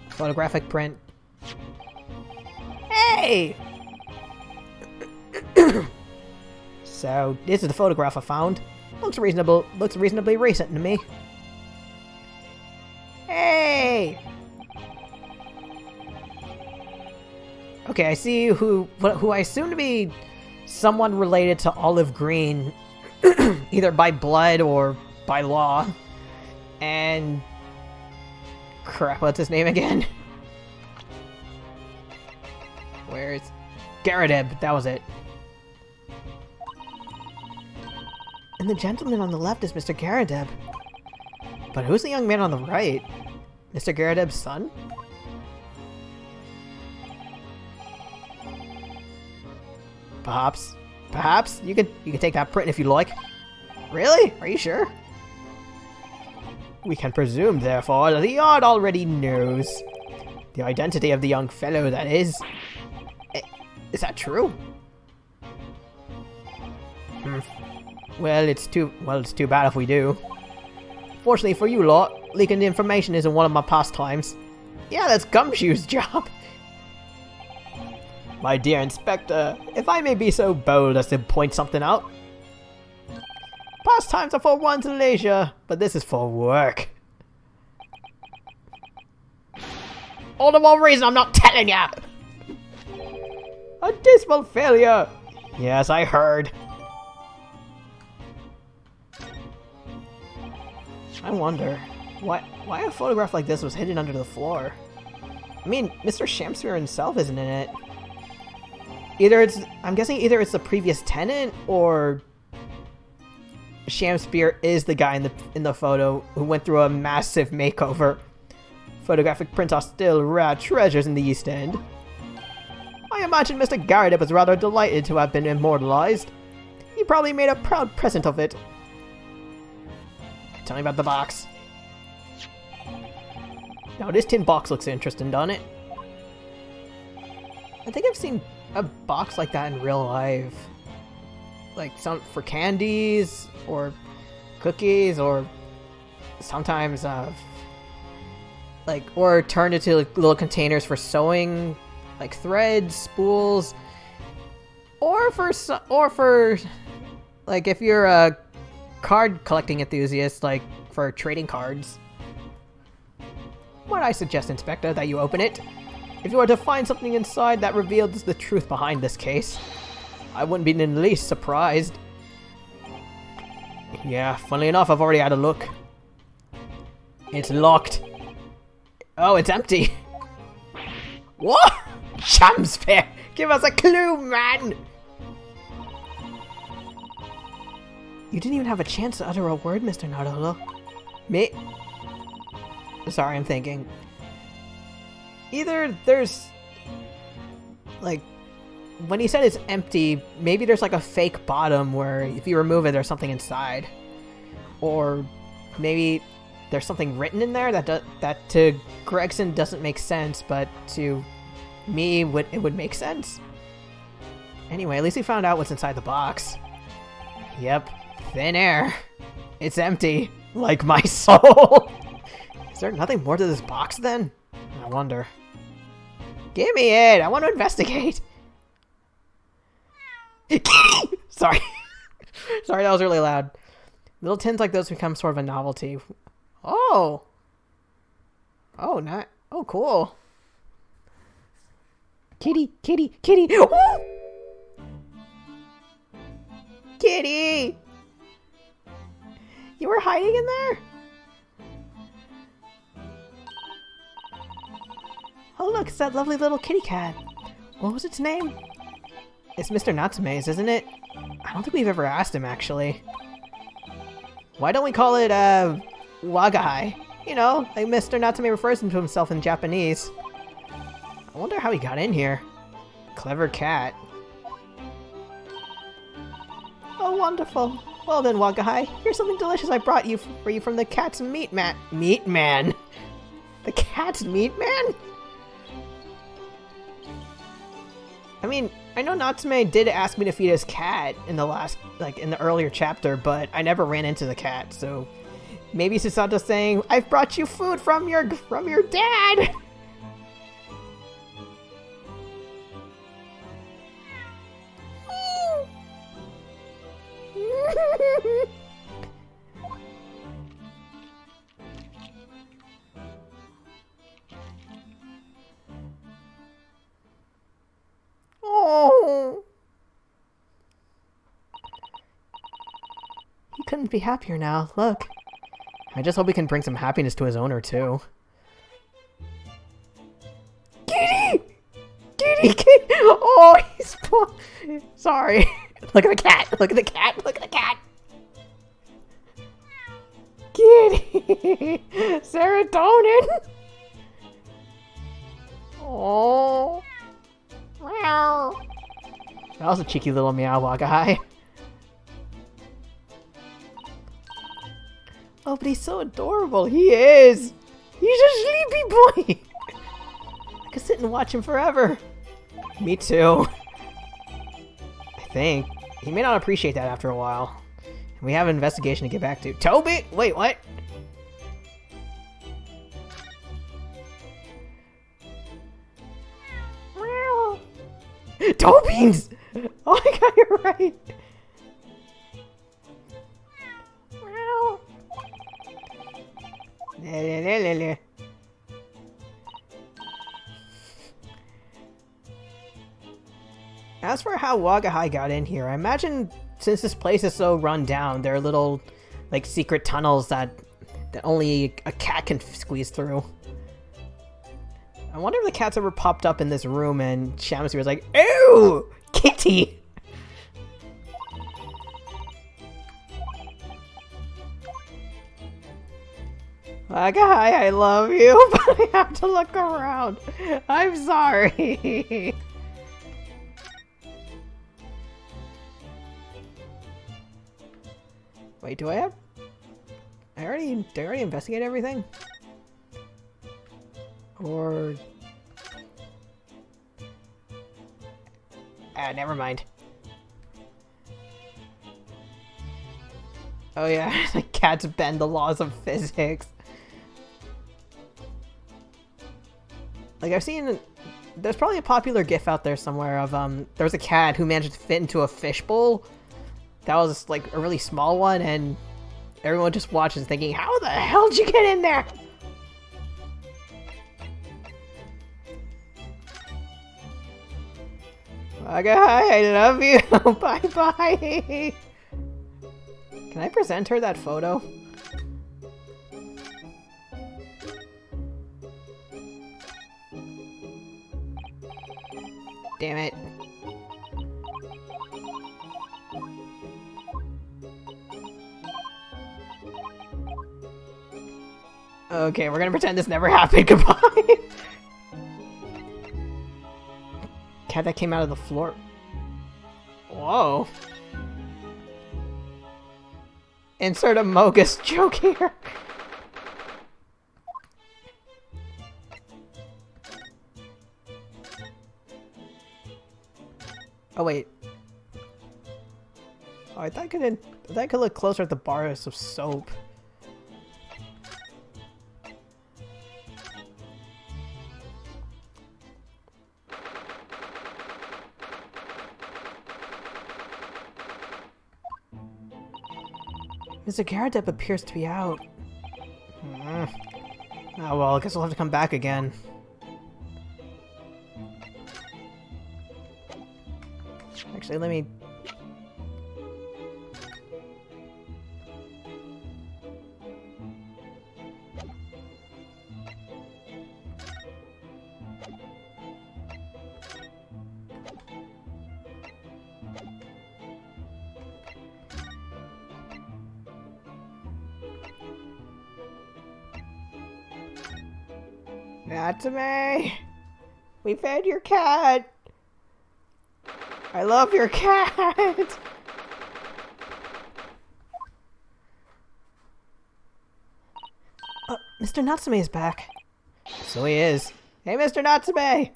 Photographic print. Hey! So, this is the photograph I found. Looks reasonably recent to me. Hey! Okay, I see who I assume to be someone related to Olive Green, either by blood or by law. And crap, what's his name again? Where's Garrideb? That was it. And the gentleman on the left is Mr. Garrideb. But who's the young man on the right? Mr. Garrideb's son? Perhaps you can take that print if you like. Really? Are you sure? We can presume, therefore, that the yard already knows the identity of the young fellow, that is. Is that true? Well, it's too bad if we do. Fortunately for you lot, leaking the information isn't one of my pastimes. Yeah, that's Gumshoe's job. My dear Inspector, if I may be so bold as to point something out. Pastimes are for one's leisure, but this is for work. All the more reason I'm not telling ya! A dismal failure! Yes, I heard. I wonder, why a photograph like this was hidden under the floor? I mean, Mr. Shamsphere himself isn't in it. I'm guessing either it's the previous tenant, or Shamsphere is the guy in the photo who went through a massive makeover. Photographic prints are still rare treasures in the East End. I imagine Mr. Garrideb was rather delighted to have been immortalized. He probably made a proud present of it. Tell me about the box. Now this tin box looks interesting, doesn't it? I think I've seen a box like that in real life. Like some for candies or cookies, or sometimes or turned into like little containers for sewing, like threads, spools, or for like if you're a card collecting enthusiast, like for trading cards. Might I suggest, Inspector, that you open it? If you were to find something inside that reveals the truth behind this case, I wouldn't be in the least surprised. Yeah, funnily enough, I've already had a look. It's locked. Oh, it's empty. What? Shamsphere, give us a clue, man! You didn't even have a chance to utter a word, Mr. Nardola. Me? Sorry, I'm thinking. Either there's... like... when he said it's empty, maybe there's like a fake bottom where if you remove it, there's something inside. Or maybe there's something written in there that to Gregson doesn't make sense, but to me it would make sense. Anyway, at least we found out what's inside the box. Yep, thin air. It's empty, like my soul. Is there nothing more to this box then? I wonder. Give me it! I want to investigate! Sorry. Sorry, that was really loud. Little tins like those become sort of a novelty. Oh! Oh, not... oh, cool. Kitty! Kitty! Kitty! Kitty! You were hiding in there? Oh look, it's that lovely little kitty cat. What was its name? It's Mr. Natsume's, isn't it? I don't think we've ever asked him, actually. Why don't we call it, Wagahai? You know, like Mr. Natsume refers to himself in Japanese. I wonder how he got in here. Clever cat. Oh, wonderful. Well then, Wagahai, here's something delicious I brought for you from the cat's meat man. Meat man? The cat's meat man? I mean, I know Natsume did ask me to feed his cat in the last, like, in the earlier chapter, but I never ran into the cat, so maybe Susato's saying, I've brought you food from your dad! couldn't be happier now. Look. I just hope we can bring some happiness to his owner, too. Kitty! Kitty! Kitty! Oh, he's... Sorry. Look at the cat! Look at the cat! Look at the cat! Kitty! Serotonin! Oh. Meow. That was a cheeky little meow, Wagahi. Oh, but he's so adorable. He is. He's a sleepy boy. I could sit and watch him forever. Me too. I think. He may not appreciate that after a while. We have an investigation to get back to. Toby? Wait, what? Tobies! Oh my god, you're right! As for how Wagahai got in here, I imagine since this place is so run down, there are little, like, secret tunnels that only a cat can squeeze through. I wonder if the cat's ever popped up in this room and Shamsi was like, "Ew! Kitty!" Wagahai, I love you, but I have to look around. I'm sorry. Wait, did I already investigate everything? Or... never mind. Oh yeah, the cats bend the laws of physics. Like, I've seen... There's probably a popular gif out there somewhere of, there was a cat who managed to fit into a fishbowl. That was, like, a really small one, and everyone just watches thinking, how the hell did you get in there? Okay, I love you. Bye-bye. Can I present her that photo? Damn it. Okay, we're gonna pretend this never happened. Goodbye. Cat that came out of the floor. Whoa. Insert a Mogus joke here. Oh wait. Oh, I thought I could look closer at the bars of soap. Mr. Garadep appears to be out. Oh well, I guess we'll have to come back again. Actually, let me... Natsume! We fed your cat! I love your cat! Mr. Natsume is back. So he is. Hey, Mr. Natsume!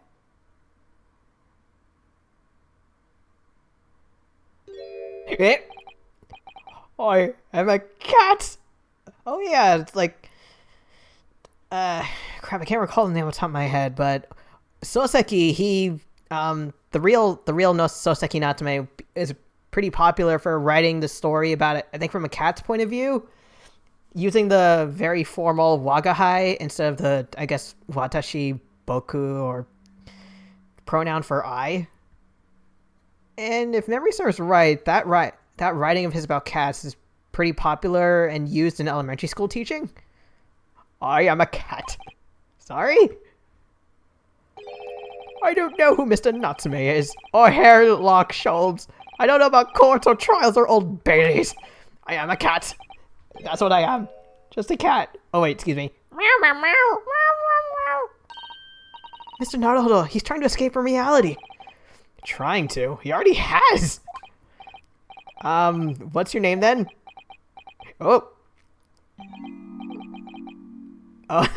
Eh? I am a cat! Oh yeah, it's like... crap, I can't recall the name off the top of my head, but Soseki, he, the real no Soseki Natsume is pretty popular for writing the story about it, I think from a cat's point of view, using the very formal Wagahai instead of the, I guess, Watashi, Boku, or pronoun for I. And if memory serves right, that writing of his about cats is pretty popular and used in elementary school teaching? I am a cat. Sorry? I don't know who Mr. Natsume is, or Hairlock Schultz. I don't know about courts or trials or Old Baileys. I am a cat. That's what I am. Just a cat. Oh wait, excuse me. Mr. Naruhodo, he's trying to escape from reality. Trying to? He already has! What's your name then? Oh. Oh.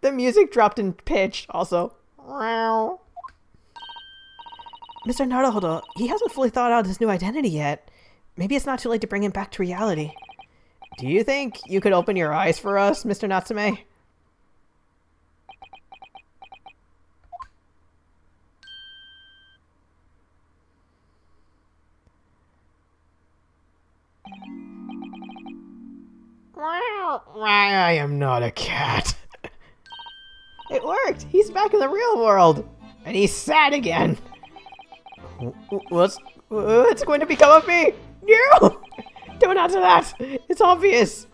The music dropped in pitch, also. Mr. Naruhodo, he hasn't fully thought out his new identity yet. Maybe it's not too late to bring him back to reality. Do you think you could open your eyes for us, Mr. Natsume? I am not a cat. It worked! He's back in the real world! And he's sad again! What's going to become of me? No! Don't answer that! It's obvious!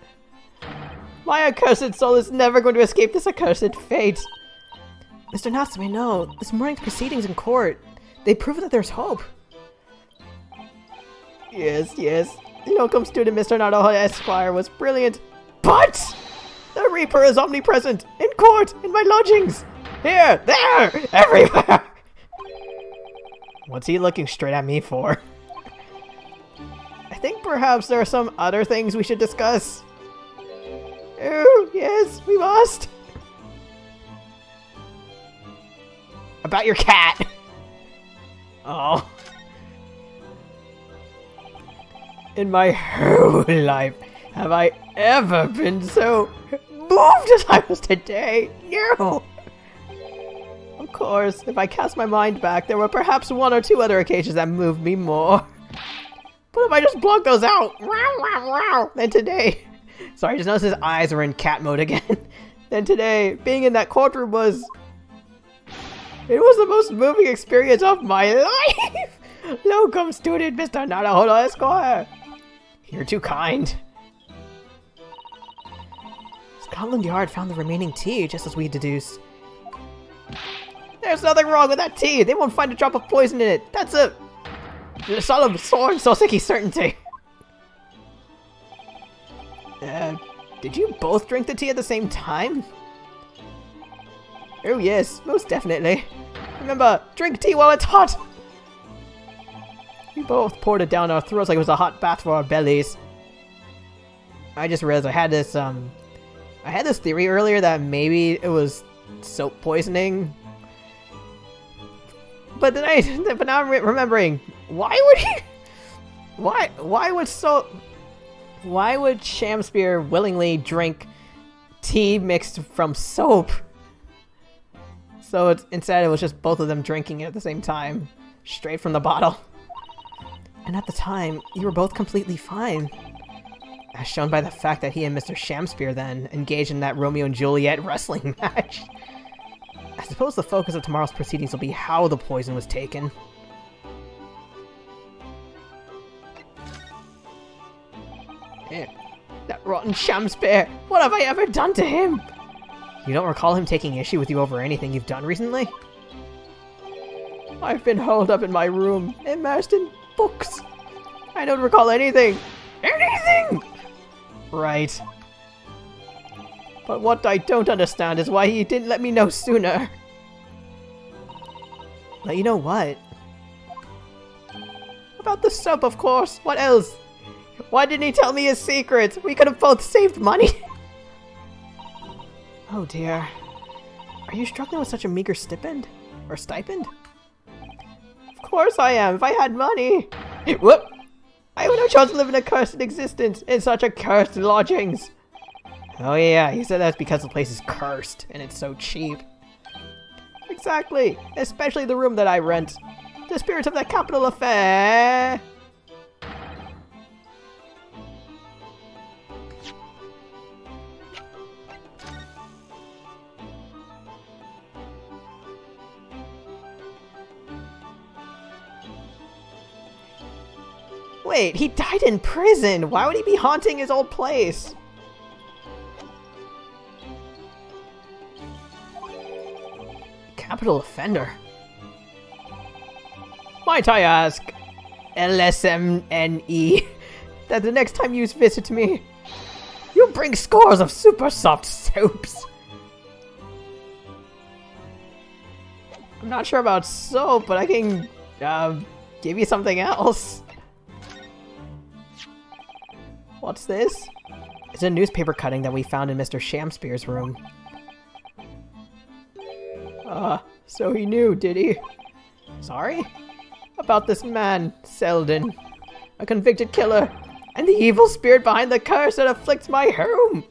My accursed soul is never going to escape this accursed fate! Mr. Natsume, no. This morning's proceedings in court, they prove that there's hope. Yes. The Yokum student Mr. Naruhodo Esquire was brilliant. But! The Reaper is omnipresent! In court! In my lodgings! Here! There! Everywhere! What's he looking straight at me for? I think perhaps there are some other things we should discuss. Oh, yes, we must! About your cat! Oh. In my whole life, have I ever been so moved as I was today? No! Of course, if I cast my mind back, there were perhaps one or two other occasions that moved me more. But if I just block those out, then today... Sorry, I just noticed his eyes were in cat mode again. Then today, being in that courtroom was... It was the most moving experience of my life! Locum student Mr. Naruhodo Esquire! You're too kind. Scotland Yard found the remaining tea, just as we deduced. There's nothing wrong with that tea! They won't find a drop of poison in it! That's a solemn sworn Soseki certainty! Did you both drink the tea at the same time? Oh yes, most definitely. Remember, drink tea while it's hot! We both poured it down our throats like it was a hot bath for our bellies. I just realized I had this theory earlier that maybe it was soap poisoning. But now I'm remembering, why would Shamspear willingly drink tea mixed from soap? So instead it was just both of them drinking it at the same time, straight from the bottle. And at the time, you were both completely fine. As shown by the fact that he and Mr. Shamspear then engaged in that Romeo and Juliet wrestling match. I suppose the focus of tomorrow's proceedings will be how the poison was taken. That rotten Shamspear! What have I ever done to him? You don't recall him taking issue with you over anything you've done recently? I've been holed up in my room, immersed in books. I don't recall anything. Anything! Right. But what I don't understand is why he didn't let me know sooner. Let you know what? About the soap, of course. What else? Why didn't he tell me his secret? We could have both saved money. Oh dear. Are you struggling with such a meager stipend? Or stipend? Of course I am, if I had money. Whoop! I would have chosen to live in a cursed existence, in such accursed lodgings. Oh yeah, he said that's because the place is cursed, and it's so cheap. Exactly, especially the room that I rent. The spirit of that capital affair. Wait, he died in prison! Why would he be haunting his old place? Capital offender. Might I ask, LSMNE, that the next time you visit me, you bring scores of super soft soaps. I'm not sure about soap, but I can give you something else. What's this? It's a newspaper cutting that we found in Mr. Shamspeare's room. So he knew, did he? Sorry? About this man, Selden. A convicted killer, and the evil spirit behind the curse that afflicts my home!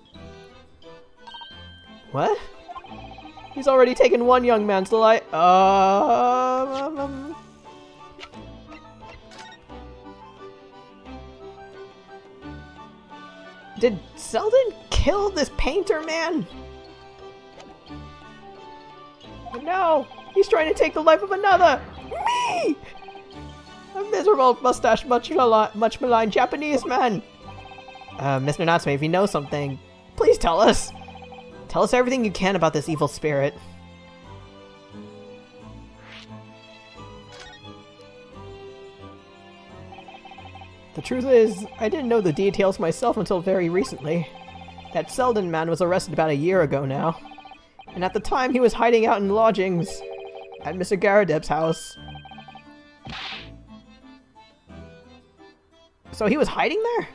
What? He's already taken one young man's life. Did Selden kill this painter man? No! He's trying to take the life of another! Me! A miserable, mustache, much maligned Japanese man! Mr. Natsume, if you know something, please tell us! Tell us everything you can about this evil spirit. The truth is, I didn't know the details myself until very recently. That Selden man was arrested about a year ago now. And at the time he was hiding out in lodgings at Mr. Garadeb's house. So he was hiding there?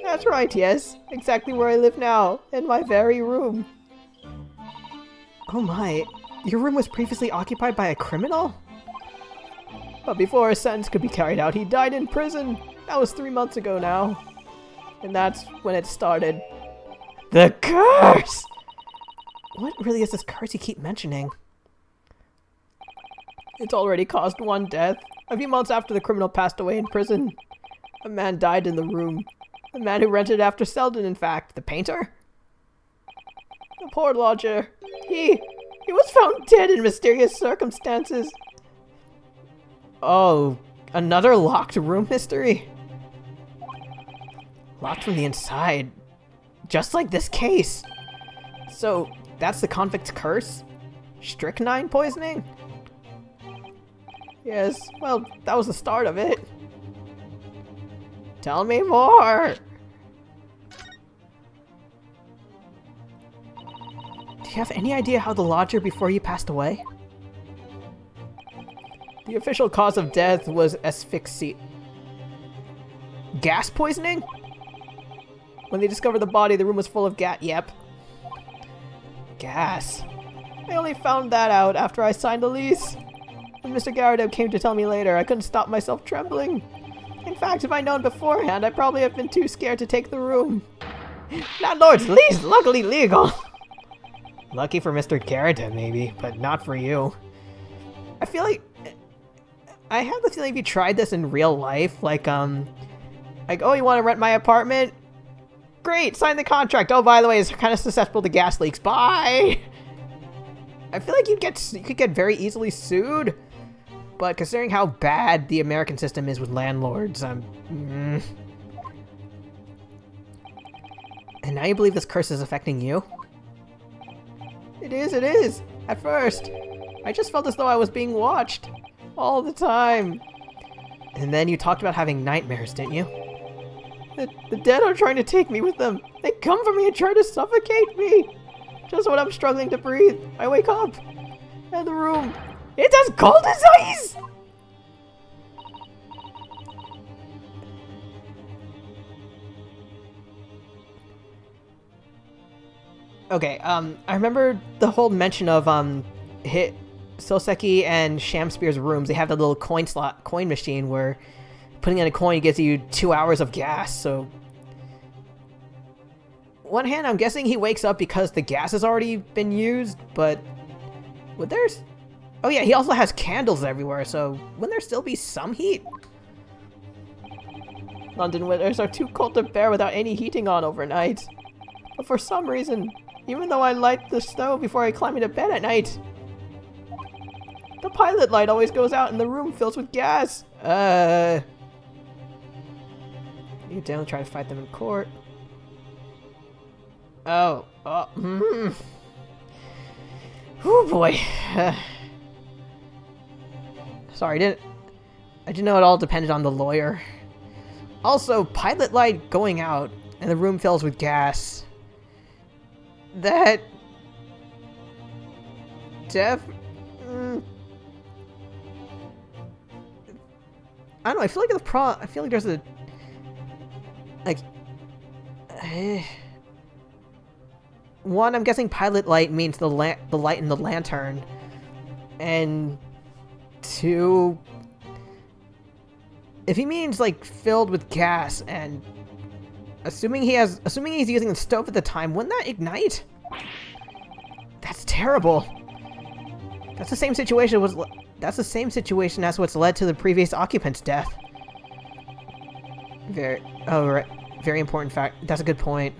That's right, yes. Exactly where I live now, in my very room. Oh my, your room was previously occupied by a criminal? But before his sentence could be carried out, he died in prison. That was 3 months ago now. And that's when it started. The curse! What really is this curse you keep mentioning? It's already caused one death. A few months after the criminal passed away in prison, a man died in the room. The man who rented after Selden, in fact. The painter? The poor lodger. He was found dead in mysterious circumstances. Oh, another locked room mystery? Locked from the inside. Just like this case. So, that's the convict's curse? Strychnine poisoning? Yes, well, that was the start of it. Tell me more! Do you have any idea how the lodger before you passed away? The official cause of death was asphyxia. Gas poisoning? When they discovered the body, the room was full of gas. Yep. Gas. I only found that out after I signed the lease. When Mr. Garadeb came to tell me later, I couldn't stop myself trembling. In fact, if I'd known beforehand, I'd probably have been too scared to take the room. Landlord's lease, luckily legal. Lucky for Mr. Garadeb, maybe, but not for you. I feel like... I have the feeling if you tried this in real life, like, oh, you want to rent my apartment? Great, sign the contract. Oh, by the way, it's kind of susceptible to gas leaks. Bye! I feel like you could get very easily sued, but considering how bad the American system is with landlords, And now you believe this curse is affecting you? It is. At first. I just felt as though I was being watched. All the time. And then you talked about having nightmares, didn't you? The dead are trying to take me with them. They come for me and try to suffocate me. Just when I'm struggling to breathe, I wake up. And the room, it's as cold as ice! Okay, I remember the whole mention of, Soseki and Shamspeare's rooms. They have that little coin machine where putting in a coin gives you 2 hours of gas, so... One hand, I'm guessing he wakes up because the gas has already been used, but... Would there... Oh yeah, he also has candles everywhere, so wouldn't there still be some heat? London winters are too cold to bear without any heating on overnight. But for some reason, even though I light the stove before I climb into bed at night, the pilot light always goes out and the room fills with gas. You don't try to fight them in court. Oh. Oh. Oh boy. Sorry, I didn't know it all depended on the lawyer. Also, pilot light going out, and the room fills with gas. That... I don't know, I feel like I feel like there's a... Like... One, I'm guessing pilot light means the light in the lantern. And... Two... If he means, like, filled with gas, and... Assuming he's using the stove at the time, wouldn't that ignite? That's terrible. That's the same situation as what's led to the previous occupant's death. Very important fact. That's a good point.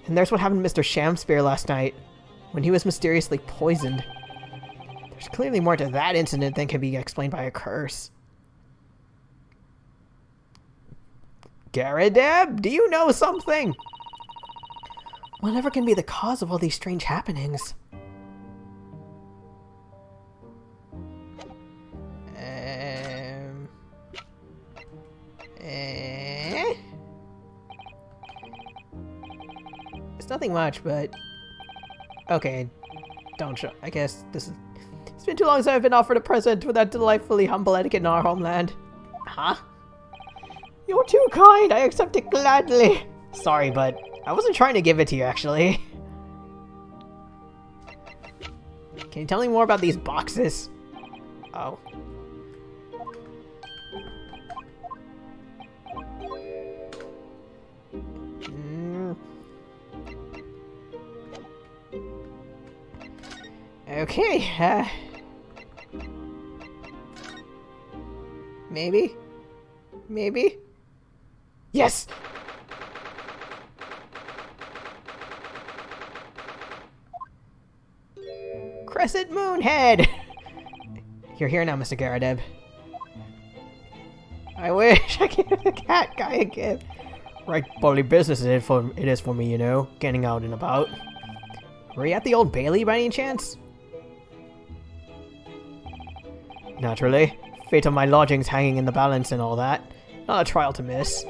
And there's what happened to Mr. Shamspear last night, when he was mysteriously poisoned. There's clearly more to that incident than can be explained by a curse. Garadeb, do you know something? Whatever can be the cause of all these strange happenings? It's nothing much, but... Okay, don't show... I guess this is... It's been too long since I've been offered a present with that delightfully humble etiquette in our homeland. Huh? You're too kind, I accept it gladly. Sorry, but I wasn't trying to give it to you, actually. Can you tell me more about these boxes? Oh. Okay, maybe? Maybe? Yes! Crescent Moonhead! You're here now, Mr. Garadeb. I wish I could give the cat guy a gift. Right bully business it is for me, you know, getting out and about. Were you at the Old Bailey by any chance? Naturally. Fate of my lodgings hanging in the balance and all that. Not a trial to miss.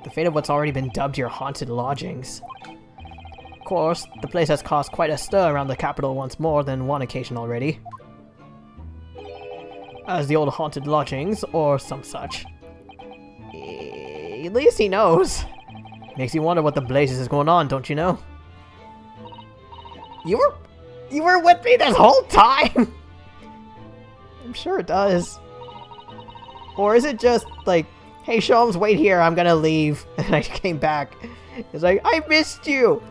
The fate of what's already been dubbed your haunted lodgings. Of course, the place has caused quite a stir around the capital once more than one occasion already. As the old haunted lodgings, or some such. At least he knows. Makes you wonder what the blazes is going on, don't you know? You were with me this whole time? I'm sure it does. Or is it just like, hey Sholmes, wait here, I'm gonna leave. And I came back. It's like, I missed you!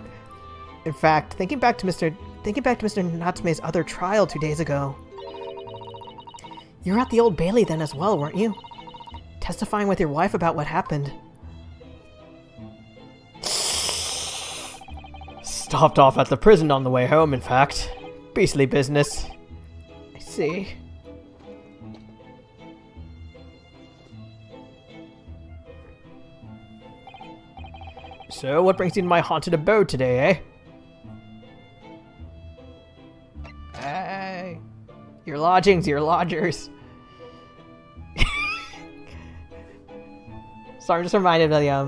In fact, thinking back to Mr. Natsume's other trial 2 days ago. You were at the Old Bailey then as well, weren't you? Testifying with your wife about what happened. Stopped off at the prison on the way home, in fact. Beastly business. I see. So, what brings you to my haunted abode today, eh? Your lodgings, your lodgers. Sorry, I'm just reminded of the, I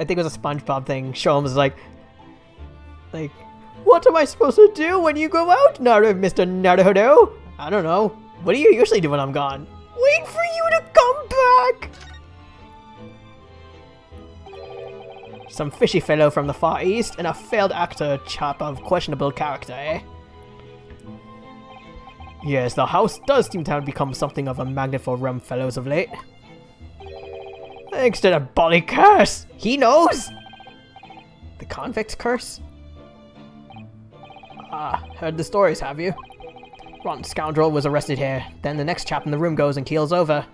think it was a SpongeBob thing. Sholmes was like, what am I supposed to do when you go out, Mr. Naruhodo? I don't know. What do you usually do when I'm gone? Wait for you to come back! Some fishy fellow from the Far East and a failed actor chap of questionable character, eh? Yes, the house does seem to have become something of a magnet for rum fellows of late. Thanks to the bully curse! He knows! The convict curse? Ah, heard the stories, have you? Rotten scoundrel was arrested here. Then the next chap in the room goes and keels over.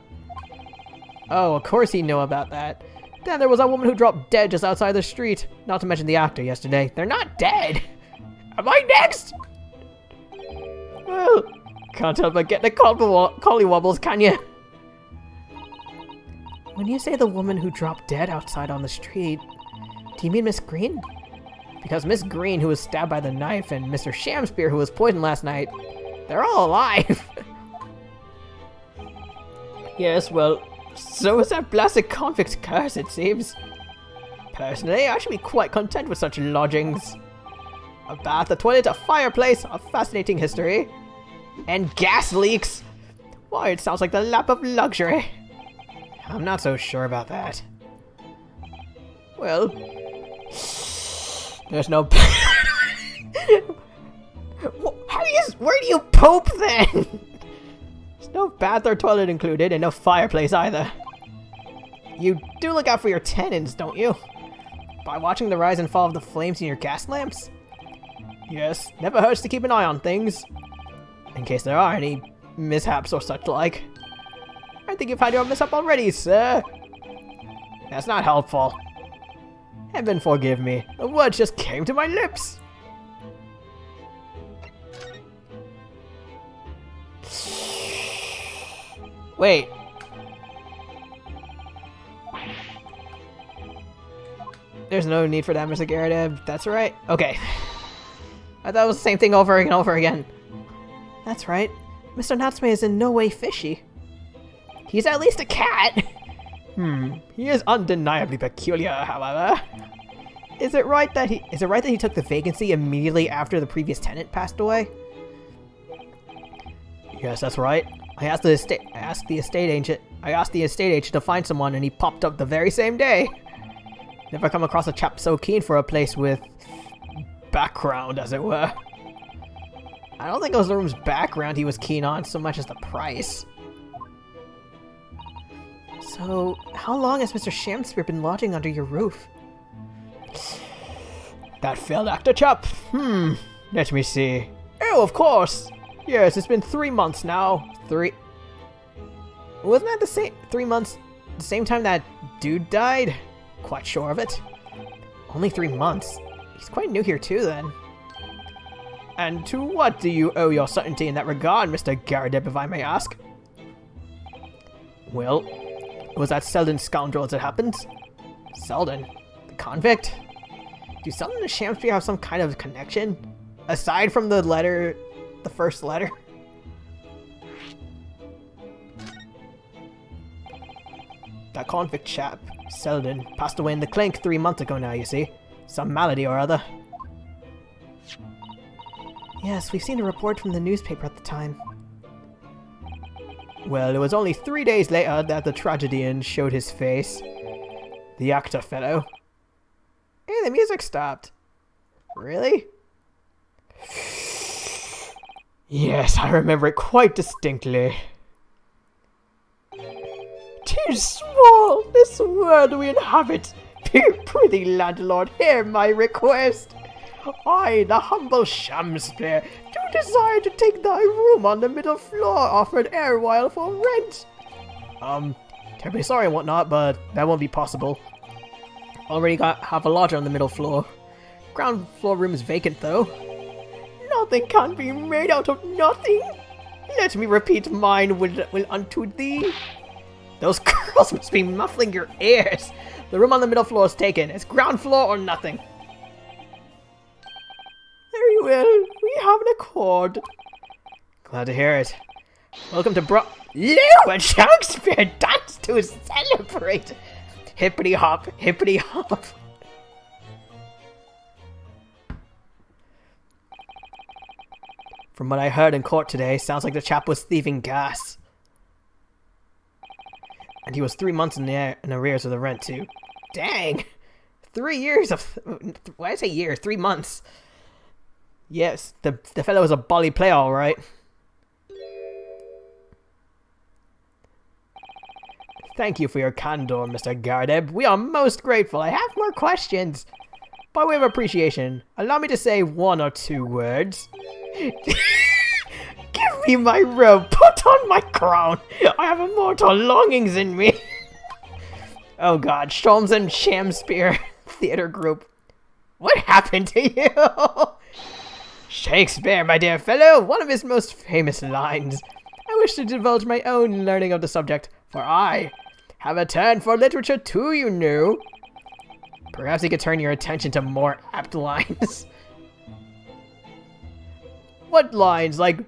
Oh, of course he knew about that. Then there was a woman who dropped dead just outside the street. Not to mention the actor yesterday. They're not dead! Am I next? Well, can't help but get the collywobbles, can you? When you say the woman who dropped dead outside on the street, do you mean Miss Green? Because Miss Green, who was stabbed by the knife, and Mr. Shamspear, who was poisoned last night, they're all alive. Yes, well, so is that blasted convict's curse, it seems. Personally, I should be quite content with such lodgings. A bath, a toilet, a fireplace, a fascinating history, and gas leaks. Why, it sounds like the lap of luxury. I'm not so sure about that. Well, there's no... Where do you poop then? There's no bath or toilet included, and no fireplace either. You do look out for your tenants, don't you? By watching the rise and fall of the flames in your gas lamps? Yes, never hurts to keep an eye on things. In case there are any mishaps or such like. I think you've had your mishap already, sir. That's not helpful. Heaven forgive me, the words just came to my lips. Wait. There's no need for that, Mr. Garrett. That's right. Okay. I thought it was the same thing over and over again. That's right. Mr. Natsume is in no way fishy. He's at least a cat. He is undeniably peculiar, however. Is it right that he took the vacancy immediately after the previous tenant passed away? Yes, that's right. I asked the estate agent to find someone, and he popped up the very same day. Never come across a chap so keen for a place with background, as it were. I don't think it was the room's background he was keen on so much as the price. So, how long has Mr. Shamspear been lodging under your roof? That failed actor chap? Let me see. Oh, of course! Yes, it's been 3 months now. Wasn't that the same 3 months, the same time that dude died? Quite sure of it. Only 3 months. He's quite new here too, then. And to what do you owe your certainty in that regard, Mr. Garrideb, if I may ask? Well, it was that Selden scoundrel as it happened. Selden? The convict? Do Selden and Shamspear have some kind of connection? Aside from the letter, the first letter? That convict chap, Selden, passed away in the clink 3 months ago now, you see. Some malady or other. Yes, we've seen a report from the newspaper at the time. Well, it was only 3 days later that the tragedian showed his face. The actor fellow. Hey, the music stopped. Really? Yes, I remember it quite distinctly. 'Tis small, this world we inhabit. Prithee, landlord, hear my request. I, the humble Shamspear, do desire to take thy room on the middle floor offered erewhile for rent. Terribly sorry and whatnot, but that won't be possible. Already have a lodger on the middle floor. Ground floor room is vacant, though. Nothing can be made out of nothing. Let me repeat mine will unto thee. Those girls must be muffling your ears. The room on the middle floor is taken. It's ground floor or nothing. Very well. We have an accord. Glad to hear it. Welcome to Lou and Shakespeare dance to celebrate. Hippity hop, hippity hop. From what I heard in court today, sounds like the chap was thieving gas. And he was 3 months in arrears of the rent, too. Dang! 3 years of... Why did I say years? 3 months. Yes, the fellow was a bally player, alright. Thank you for your candor, Mr. Garrideb. We are most grateful. I have more questions. By way of appreciation, allow me to say 1 or 2 words. Give me my robe, put on my crown. I have immortal longings in me. Oh god, Sholmes and Shamspear Theater Group. What happened to you? Shakespeare, my dear fellow, one of his most famous lines. I wish to divulge my own learning of the subject, for I, Have a turn for literature too, you know. Perhaps he could turn your attention to more apt lines. What lines? Like,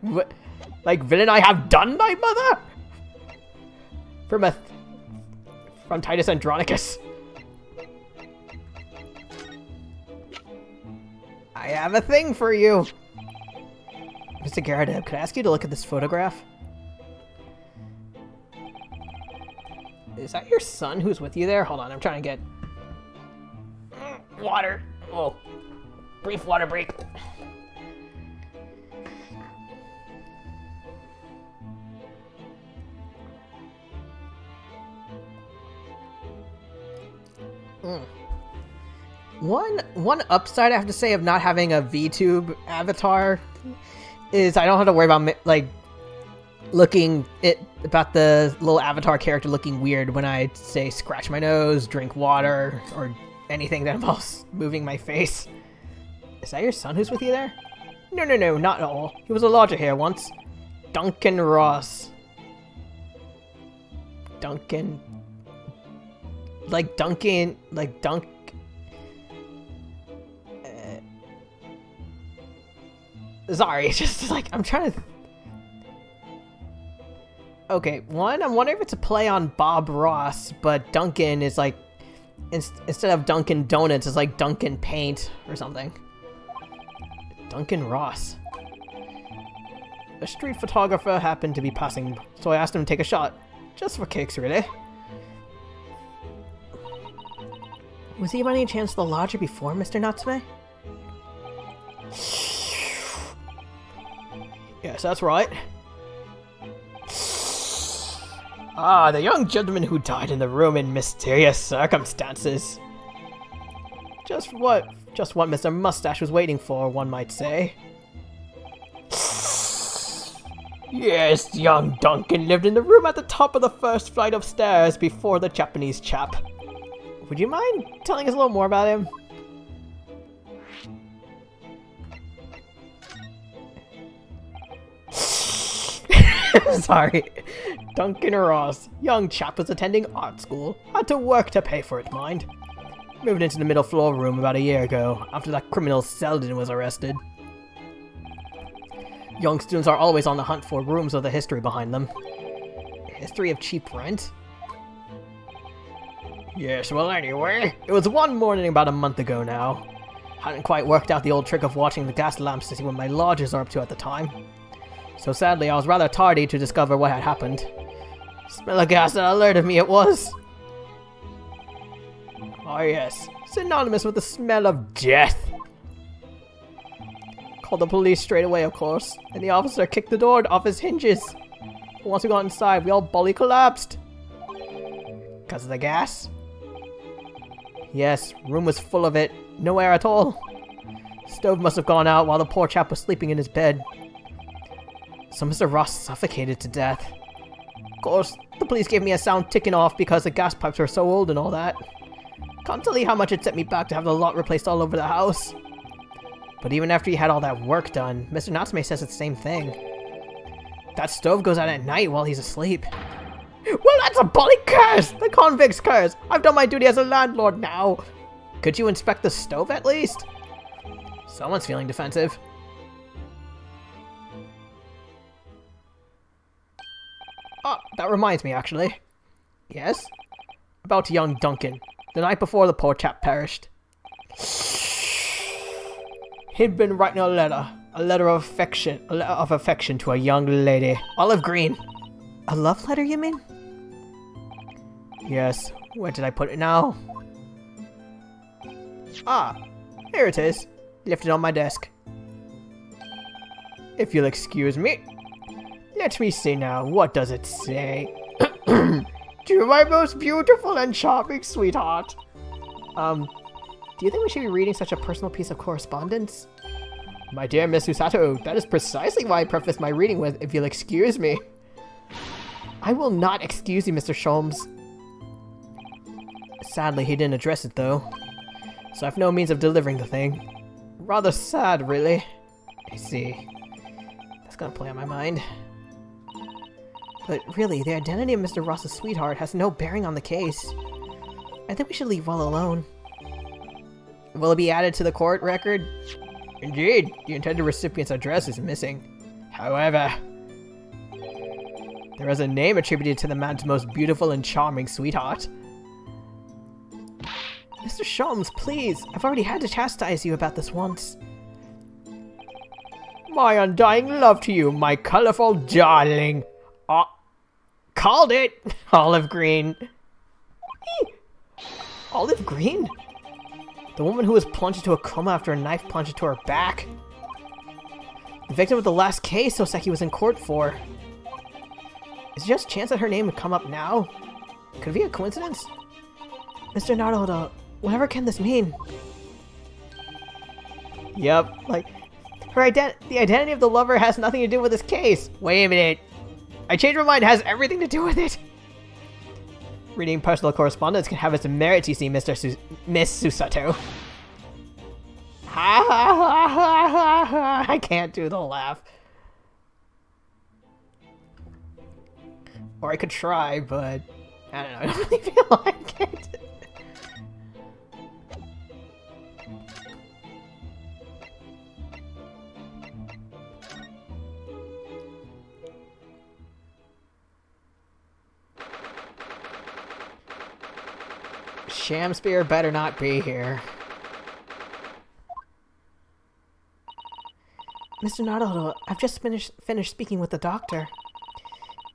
villain I have done thy mother? From Titus Andronicus. I have a thing for you. Mr. Garadeb, could I ask you to look at this photograph? Is that your son who's with you there? Hold on, I'm trying to get... water. Oh, brief water break. One upside I have to say of not having a VTube avatar is I don't have to worry about like about the little avatar character looking weird when I say scratch my nose, drink water, or anything that involves moving my face. Is that your son who's with you there? No, not at all. He was a lodger here once. Duncan Ross. Duncan. Sorry, it's just like, I'm trying to... Okay, one, I'm wondering if it's a play on Bob Ross, but Duncan is like... Instead of Dunkin' Donuts, it's like Dunkin' Paint or something. Duncan Ross. A street photographer happened to be passing, so I asked him to take a shot. Just for kicks, really. Was he by any chance the lodger before Mr. Natsume? Yes, that's right. Ah, the young gentleman who died in the room in mysterious circumstances. Just what Mr. Mustache was waiting for, one might say. Yes, young Duncan lived in the room at the top of the first flight of stairs before the Japanese chap. Would you mind telling us a little more about him? Sorry. Duncan Ross. Young chap was attending art school. Had to work to pay for it, mind. Moved into the middle floor room about a year ago, after that criminal Selden was arrested. Young students are always on the hunt for rooms with a history behind them. History of cheap rent? Yes, well anyway, it was one morning about a month ago now. Hadn't quite worked out the old trick of watching the gas lamps to see what my lodgers are up to at the time. So sadly, I was rather tardy to discover what had happened. Smell of gas that alerted me it was. Oh yes, synonymous with the smell of death. Called the police straight away, of course, and the officer kicked the door off his hinges. But once we got inside, we all bully collapsed. Because of the gas? Yes, room was full of it. No air at all. Stove must have gone out while the poor chap was sleeping in his bed. So Mr. Ross suffocated to death. Of course, the police gave me a sound ticking off because the gas pipes were so old and all that. Can't tell you how much it set me back to have the lot replaced all over the house. But even after he had all that work done, Mr. Natsume says it's the same thing. That stove goes out at night while he's asleep. Well, that's a bully curse! The convict's curse! I've done my duty as a landlord now! Could you inspect the stove at least? Someone's feeling defensive. Oh, that reminds me, actually. Yes? About young Duncan, the night before the poor chap perished. He'd been writing a letter of affection to a young lady, Olive Green. A love letter, you mean? Yes. Where did I put it now? Ah, here it is. Left it on my desk. If you'll excuse me. Let me see now. What does it say? To my most beautiful and charming sweetheart. Do you think we should be reading such a personal piece of correspondence? My dear Miss Usato, that is precisely why I prefaced my reading with, if you'll excuse me. I will not excuse you, Mr. Sholmes. Sadly, he didn't address it, though. So I have no means of delivering the thing. Rather sad, really. I see. That's gonna play on my mind. But really, the identity of Mr. Ross's sweetheart has no bearing on the case. I think we should leave well alone. Will it be added to the court record? Indeed, the intended recipient's address is missing. However, there is a name attributed to the man's most beautiful and charming sweetheart. Mr. Sholmes, please, I've already had to chastise you about this once. My undying love to you, my colorful darling. Called it! Olive Green. Olive Green? The woman who was plunged into a coma after a knife plunged into her back. The victim of the last case Soseki was in court for. Is there just a chance that her name would come up now? Could it be a coincidence? Mr. Naruto, whatever can this mean? Yep, like, the identity of the lover has nothing to do with this case. Wait a minute. I changed my mind, it has everything to do with it. Reading personal correspondence can have its merits, you see, Miss Susato. Ha ha ha ha ha ha. I can't do the laugh. Or I could try, but I don't know, I don't really feel like it. Shamspear better not be here. Mr. Naruto, I've just finished speaking with the doctor.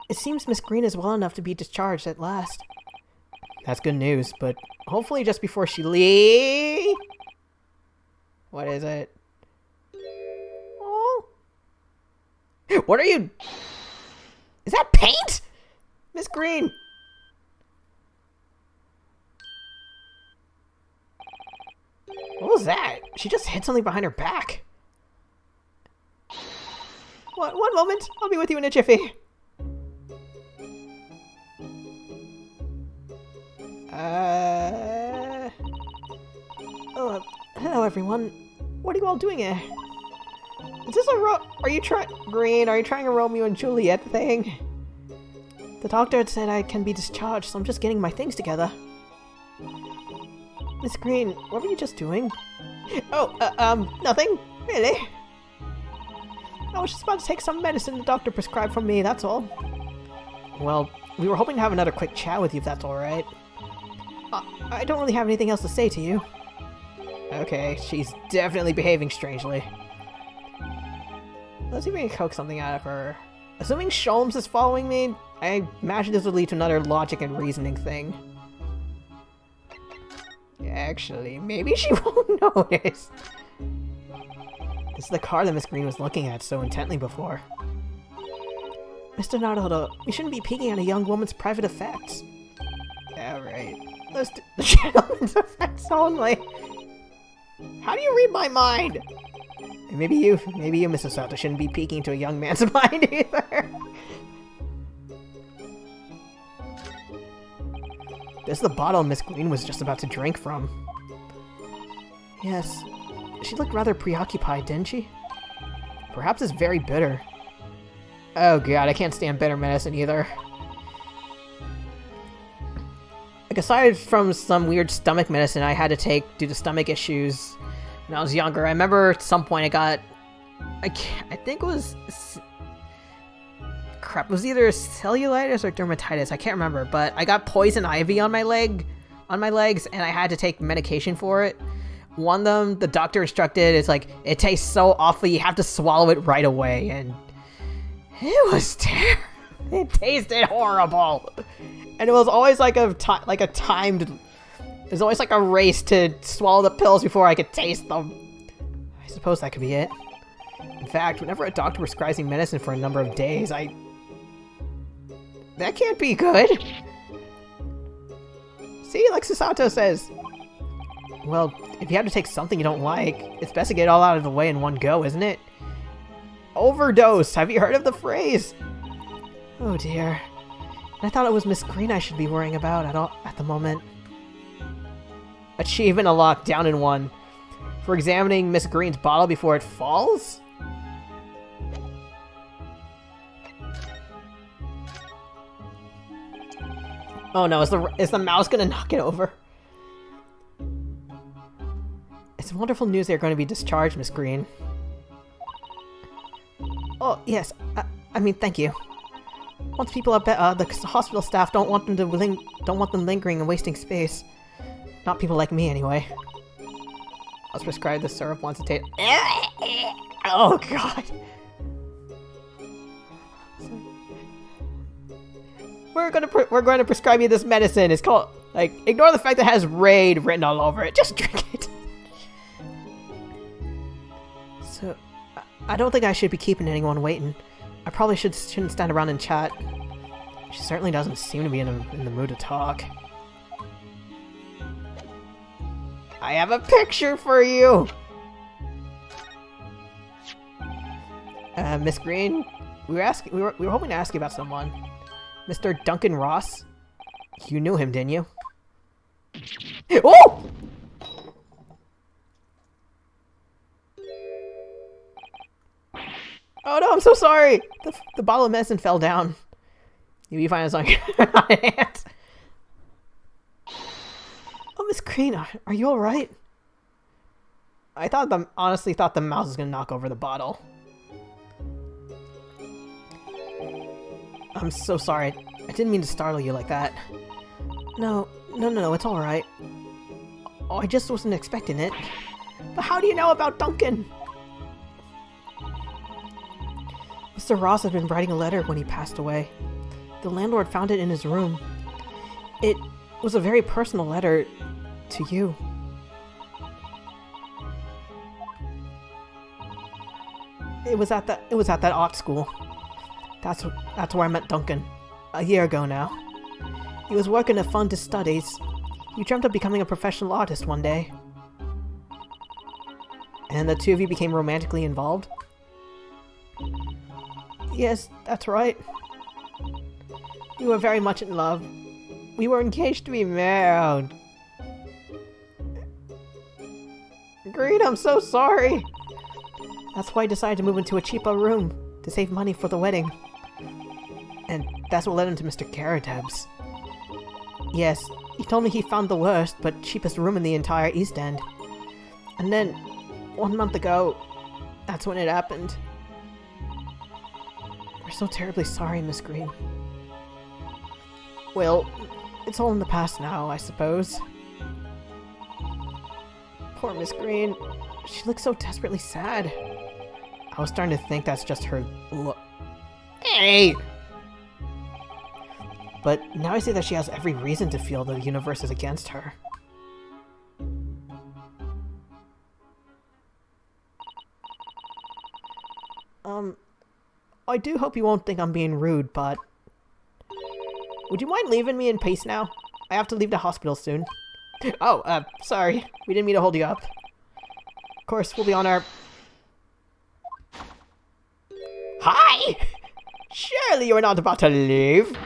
It seems Miss Green is well enough to be discharged at last. That's good news, but hopefully just before she leaves. What is it? Oh. What are you? Is that paint? Miss Green. What was that? She just hit something behind her back. One moment. I'll be with you in a jiffy. Oh, hello everyone. What are you all doing here? Is this are you trying a Romeo and Juliet thing? The doctor had said I can be discharged, so I'm just getting my things together. Miss Green, what were you just doing? Oh, nothing. Really? I was just about to take some medicine the doctor prescribed for me, that's all. Well, we were hoping to have another quick chat with you if that's alright. I don't really have anything else to say to you. Okay, she's definitely behaving strangely. Let's see if we can coax something out of her. Assuming Sholmes is following me, I imagine this would lead to another logic and reasoning thing. Actually, maybe she won't notice. This is the car that Miss Green was looking at so intently before. Mr. Naruto, we shouldn't be peeking at a young woman's private effects. Alright. Let's do the gentleman's effects only. How do you read my mind? And maybe you, Miss Osato, shouldn't be peeking into a young man's mind either. This is the bottle Miss Green was just about to drink from. Yes. She looked rather preoccupied, didn't she? Perhaps it's very bitter. Oh god, I can't stand bitter medicine either. Like, aside from some weird stomach medicine I had to take due to stomach issues when I was younger, I remember at some point I got... I think it was... Crap, it was either cellulitis or dermatitis, I can't remember, but I got poison ivy on my legs, and I had to take medication for it. One of them, the doctor instructed, it's like, it tastes so awful, you have to swallow it right away, and it was terrible. It tasted horrible. And it was always like a timed, there's always like a race to swallow the pills before I could taste them. I suppose that could be it. In fact, whenever a doctor prescribes me medicine for a number of days, that can't be good. See, like Susato says. Well, if you have to take something you don't like, it's best to get it all out of the way in one go, isn't it? Overdose! Have you heard of the phrase? Oh dear. I thought it was Miss Green I should be worrying about at the moment. Achievement unlocked, down in one. For examining Miss Green's bottle before it falls? Oh no, is the mouse gonna knock it over? It's wonderful news they're going to be discharged, Miss Green. Oh, yes. I mean, thank you. Once people are the hospital staff don't want them lingering and wasting space. Not people like me, anyway. I was prescribed the syrup once a day. Oh god. We're going to prescribe you this medicine. It's called, like, ignore the fact that it has Raid written all over it. Just drink it. So, I don't think I should be keeping anyone waiting. I probably shouldn't stand around and chat. She certainly doesn't seem to be in the mood to talk. I have a picture for you! Miss Green, we were hoping to ask you about someone. Mr. Duncan Ross? You knew him, didn't you? Oh! Oh no, I'm so sorry! The bottle of medicine fell down. You find us on your hand. Oh, Miss Green, are you alright? I honestly thought the mouse was gonna knock over the bottle. I'm so sorry. I didn't mean to startle you like that. No, it's alright. Oh, I just wasn't expecting it. But how do you know about Duncan? Mr. Ross had been writing a letter when he passed away. The landlord found it in his room. It was a very personal letter to you. It was at that art school. That's where I met Duncan. A year ago now. He was working to fund his studies. He dreamt of becoming a professional artist one day. And the two of you became romantically involved? Yes, that's right. We were very much in love. We were engaged to be married. Green, I'm so sorry. That's why I decided to move into a cheaper room to save money for the wedding. And that's what led him to Mr. Caratebs. Yes, he told me he found the worst but cheapest room in the entire East End. And then, 1 month ago, that's when it happened. We're so terribly sorry, Miss Green. Well, it's all in the past now, I suppose. Poor Miss Green. She looks so desperately sad. I was starting to think that's just her look. Hey! But now I see that she has every reason to feel the universe is against her. I do hope you won't think I'm being rude, but... would you mind leaving me in peace now? I have to leave the hospital soon. Oh, sorry. We didn't mean to hold you up. Of course, we'll be on our... Hi! Surely you're not about to leave?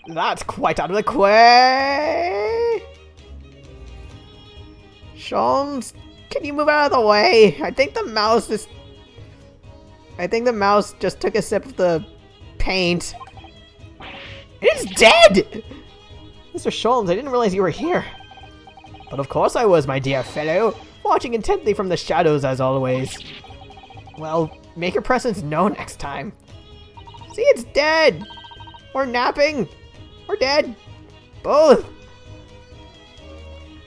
That's quite out of the way! Sholmes, can you move out of the way? I think the mouse just took a sip of the paint. It's dead! Mr. Sholmes, I didn't realize you were here. But of course I was, my dear fellow, watching intently from the shadows as always. Well, make your presence known next time. See, it's dead! Or napping! Or dead! Both!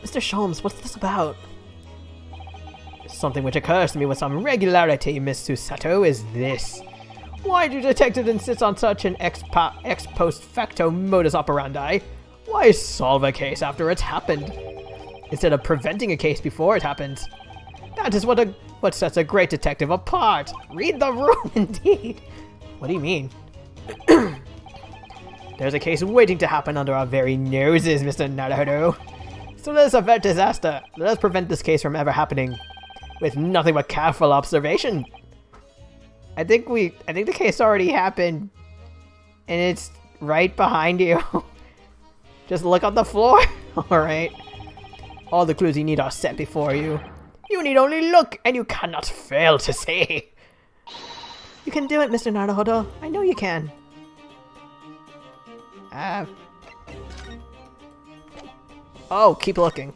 Mr. Sholmes, what's this about? Something which occurs to me with some regularity, Miss Susato, is this. Why do detectives insist on such an ex post facto modus operandi? Why solve a case after it's happened, instead of preventing a case before it happens? That is what sets a great detective apart. Read the room, indeed. What do you mean? There's a case waiting to happen under our very noses, Mr. Naruhodo. So let us avert disaster. Let us prevent this case from ever happening. With nothing but careful observation. I think the case already happened. And it's right behind you. Just look on the floor. Alright. All the clues you need are set before you. You need only look, and you cannot fail to see. You can do it, Mr. Naruhodo. I know you can. Oh, keep looking.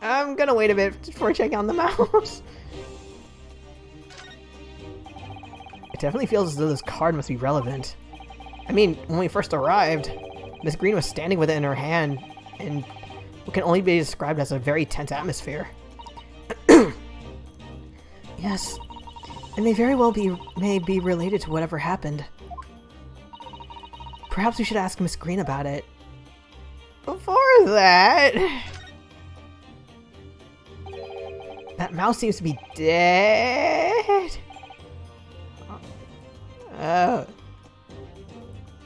I'm gonna wait a bit before checking on the mouse. It definitely feels as though this card must be relevant. I mean, when we first arrived, Miss Green was standing with it in her hand, and what can only be described as a very tense atmosphere. Yes, it may very well be related to whatever happened. Perhaps we should ask Miss Green about it. Before that... That mouse seems to be dead.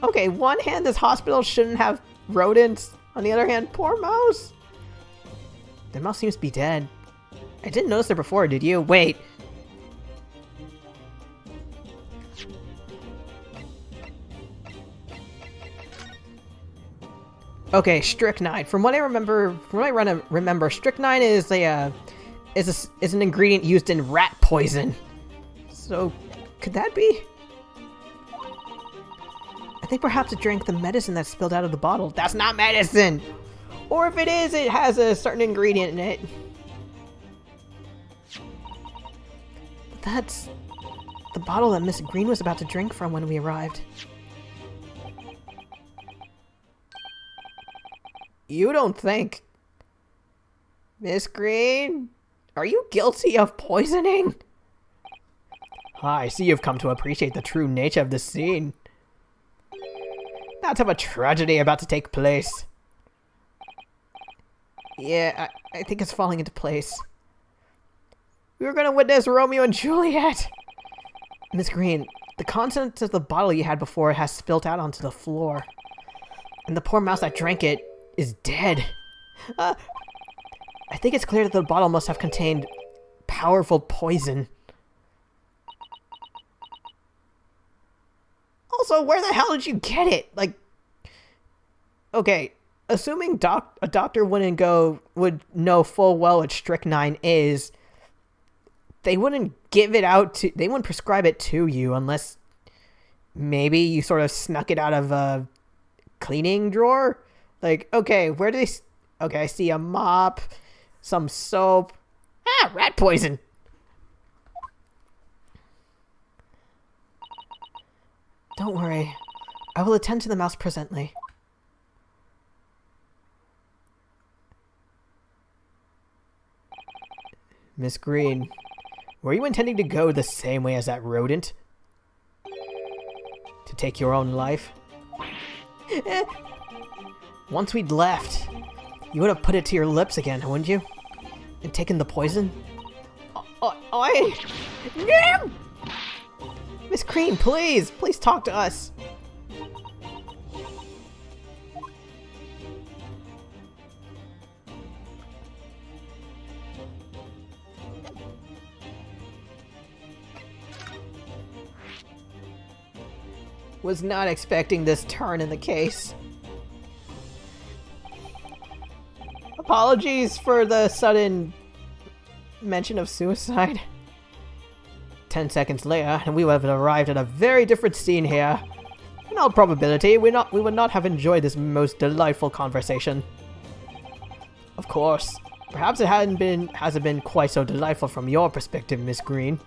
Okay, one hand, this hospital shouldn't have rodents. On the other hand, poor mouse. The mouse seems to be dead. I didn't notice her before, did you? Wait. Okay, strychnine. From what I remember, strychnine is an ingredient used in rat poison. So, could that be? I think perhaps it drank the medicine that spilled out of the bottle. That's not medicine! Or if it is, it has a certain ingredient in it. That's the bottle that Miss Green was about to drink from when we arrived. You don't think... Miss Green? Are you guilty of poisoning? I see you've come to appreciate the true nature of this scene. That's of a tragedy about to take place. Yeah, I think it's falling into place. We were gonna witness Romeo and Juliet! Miss Green, the contents of the bottle you had before has spilt out onto the floor. And the poor mouse that drank it is dead. I think it's clear that the bottle must have contained powerful poison. Also, where the hell did you get it? Like, okay, assuming a doctor would know full well what strychnine is, they wouldn't they wouldn't prescribe it to you unless maybe you sort of snuck it out of a cleaning drawer. Like, okay, where do they... Okay, I see a mop, some soap. Ah, rat poison! Don't worry. I will attend to the mouse presently. Miss Green, were you intending to go the same way as that rodent? To take your own life? Once we'd left, you would have put it to your lips again, wouldn't you? And taken the poison? No! Miss Green, please! Please talk to us! Was not expecting this turn in the case. Apologies for the sudden mention of suicide. 10 seconds later, and we would have arrived at a very different scene here. In all probability, we would not have enjoyed this most delightful conversation. Of course, perhaps it hasn't been quite so delightful from your perspective, Miss Green.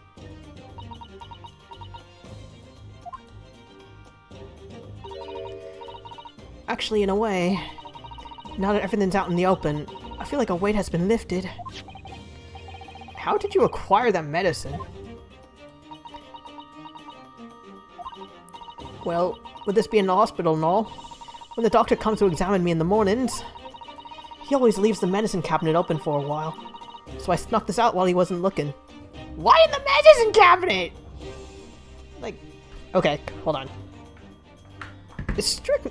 Actually, in a way, now that everything's out in the open, I feel like a weight has been lifted. How did you acquire that medicine? Well, with this being the hospital and all, when the doctor comes to examine me in the mornings, he always leaves the medicine cabinet open for a while. So I snuck this out while he wasn't looking. Why in the medicine cabinet? Like, okay, hold on. It's strict...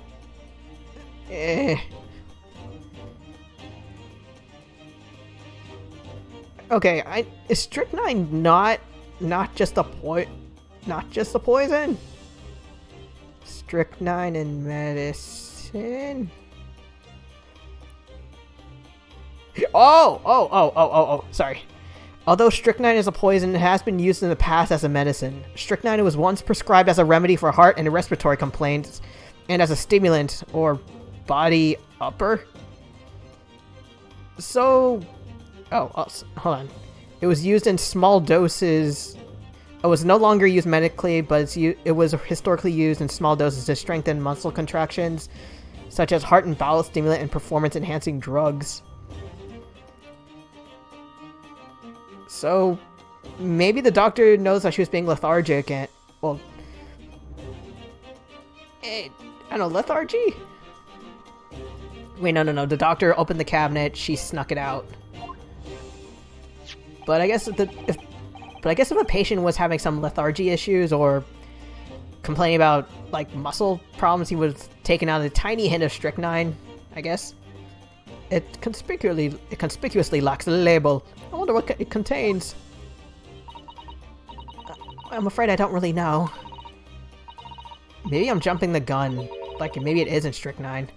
Okay, is strychnine not just the poison? Strychnine and medicine. Oh, sorry. Although strychnine is a poison, it has been used in the past as a medicine. Strychnine was once prescribed as a remedy for heart and respiratory complaints, and as a stimulant, or body upper. So... hold on. It was used in small doses. It was no longer used medically, but it was historically used in small doses to strengthen muscle contractions, such as heart and bowel stimulant and performance-enhancing drugs. So, maybe the doctor knows that she was being lethargic and, well... I don't know, lethargy? Wait, no. The doctor opened the cabinet, she snuck it out. But I guess if a patient was having some lethargy issues or complaining about, like, muscle problems, he was taking out a tiny hint of strychnine, I guess. It conspicuously lacks a label. I wonder what it contains. I'm afraid I don't really know. Maybe I'm jumping the gun. Like, maybe it isn't strychnine.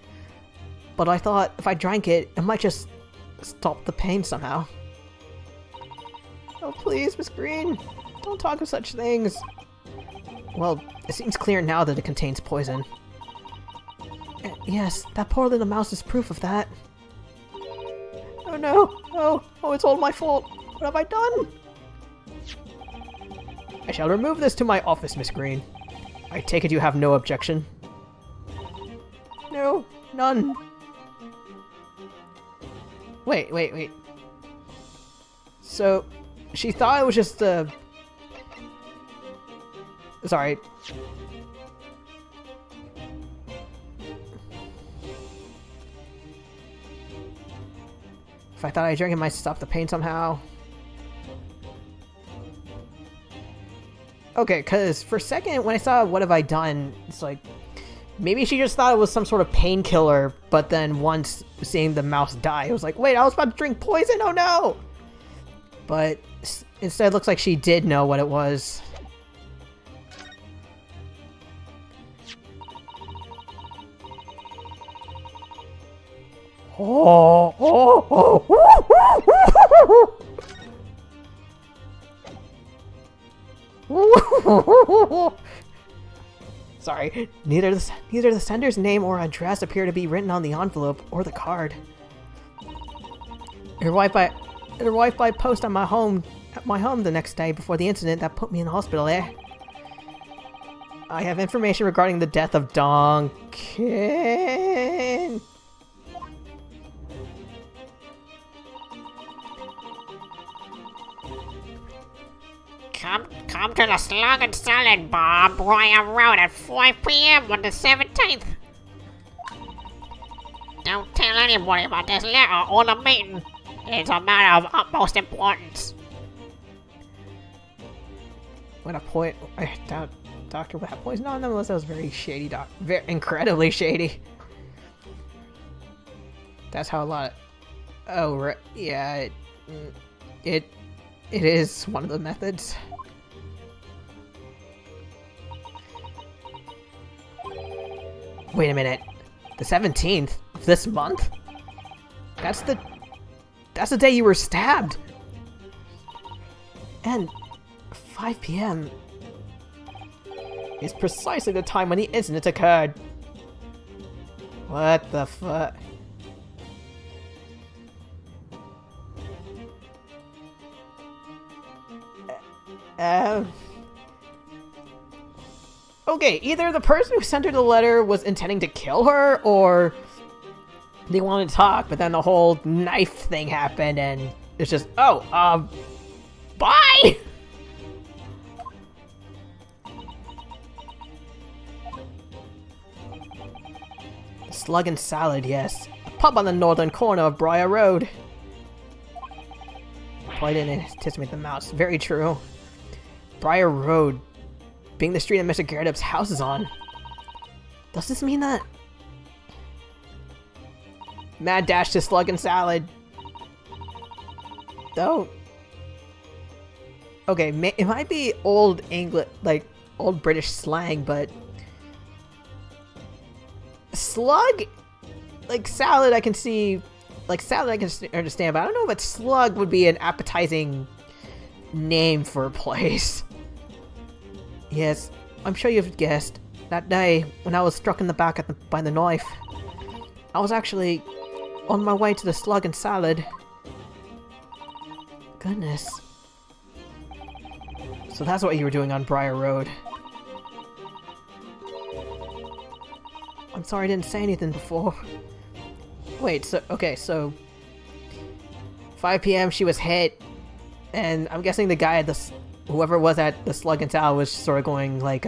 But I thought if I drank it, it might just stop the pain somehow. Oh, please, Miss Green. Don't talk of such things. Well, it seems clear now that it contains poison. Yes, that poor little mouse is proof of that. Oh no! Oh, it's all my fault! What have I done? I shall remove this to my office, Miss Green. I take it you have no objection? No, none. Wait. So, she thought it was just sorry. If I thought I drank it might stop the pain somehow. Okay, because for a second when I saw what have I done, it's like, maybe she just thought it was some sort of painkiller, but then once seeing the mouse die, it was like, wait, I was about to drink poison, oh no! But instead it looks like she did know what it was. Sorry, neither the sender's name or address appear to be written on the envelope or the card. It arrived by post at my home the next day before the incident that put me in the hospital there. I have information regarding the death of Donkin. Come to the Slug and Salad Bar, Briar Road at 5 p.m. on the 17th. Don't tell anybody about this letter or the meeting. It's a matter of utmost importance. What a point! Doctor would have poison on them unless that was very shady. Incredibly shady. That's how a lot of... Oh, right. Yeah, it is one of the methods. Wait a minute. The 17th of this month? That's the day you were stabbed. And 5 p.m. is precisely the time when the incident occurred. What the fuck? Okay, either the person who sent her the letter was intending to kill her, or they wanted to talk, but then the whole knife thing happened, and it's just, bye! Slug and Salad, yes. A pub on the northern corner of Briar Road. Probably didn't anticipate the mouse. Very true. Briar Road being the street that Mr. Garrett's house is on. Does this mean that... Mad dash to Slug and Salad. Though... Okay, it might be old English, like, old British slang, but... Slug? Like, salad I can see... Like, salad I can understand, but I don't know if a slug would be an appetizing name for a place. Yes, I'm sure you've guessed. That day, when I was struck in the back by the knife, I was actually on my way to the Slug and Salad. Goodness. So that's what you were doing on Briar Road. I'm sorry I didn't say anything before. Wait, so, okay, so 5 p.m. she was hit, and I'm guessing the guy at the, whoever was at the Slug and Salad was sort of going like,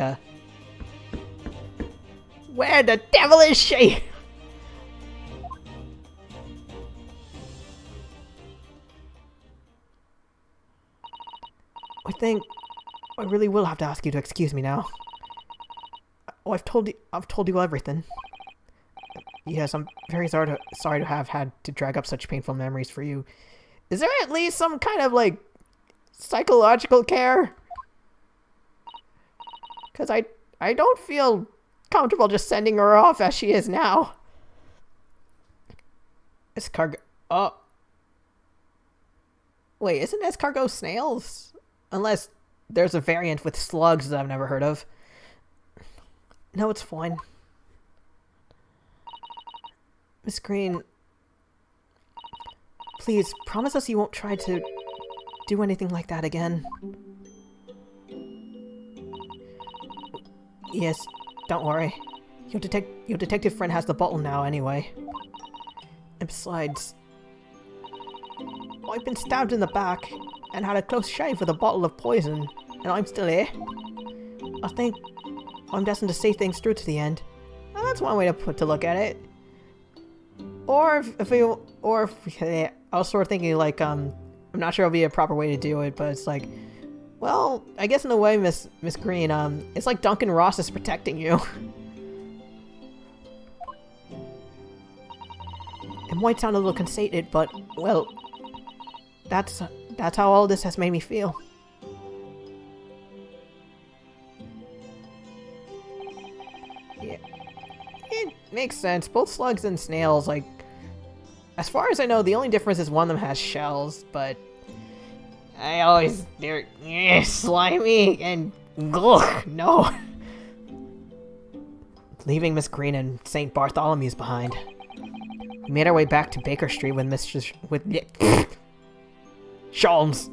where the devil is she? I think I really will have to ask you to excuse me now. Oh, I've told you everything. Yes, I'm very sorry to have had to drag up such painful memories for you. Is there at least some kind of, like, psychological care? Because I don't feel comfortable just sending her off as she is now. Escargot... Oh. Wait, isn't escargot snails? Unless there's a variant with slugs that I've never heard of. No, it's fine. Miss Green, please promise us you won't try to do anything like that again. Yes, don't worry. Your detective friend has the bottle now anyway. And besides, I've been stabbed in the back and had a close shave with a bottle of poison, and I'm still here. I think I'm destined to see things through to the end. Well, that's one way to look at it. Or I was sort of thinking like, I'm not sure it'll be a proper way to do it, but it's like, well, I guess in a way, Miss Green, it's like Duncan Ross is protecting you. It might sound a little conceited, but, well, that's how all this has made me feel. Yeah. It makes sense. Both slugs and snails, like, as far as I know, the only difference is one of them has shells, but they're slimy and no. Leaving Miss Green and St. Bartholomew's behind. We made our way back to Baker Street with Sholmes.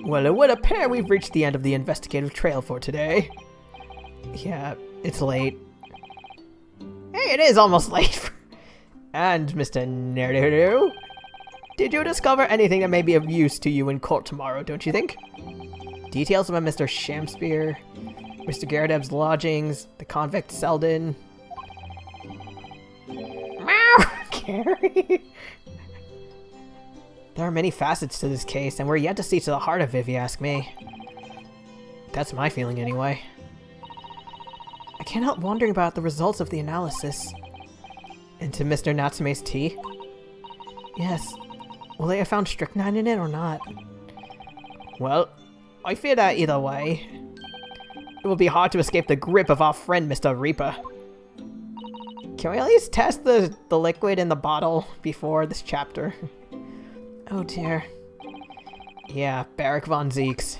Well, it would appear we've reached the end of the investigative trail for today. Yeah, it's late. Hey, it is almost late. And Mr. Nerdu, did you discover anything that may be of use to you in court tomorrow, don't you think? Details about Mr. Shamspear, Mr. Garadeb's lodgings, the convict Selden. Gary. There are many facets to this case, and we're yet to see to the heart of it, if you ask me. That's my feeling, anyway. I can't help wondering about the results of the analysis. Into Mr. Natsume's tea? Yes. Will they have found strychnine in it or not? Well, I fear that either way, it will be hard to escape the grip of our friend Mr. Reaper. Can we at least test the liquid in the bottle before this chapter? Oh dear. Yeah, Barrack von Zeeks.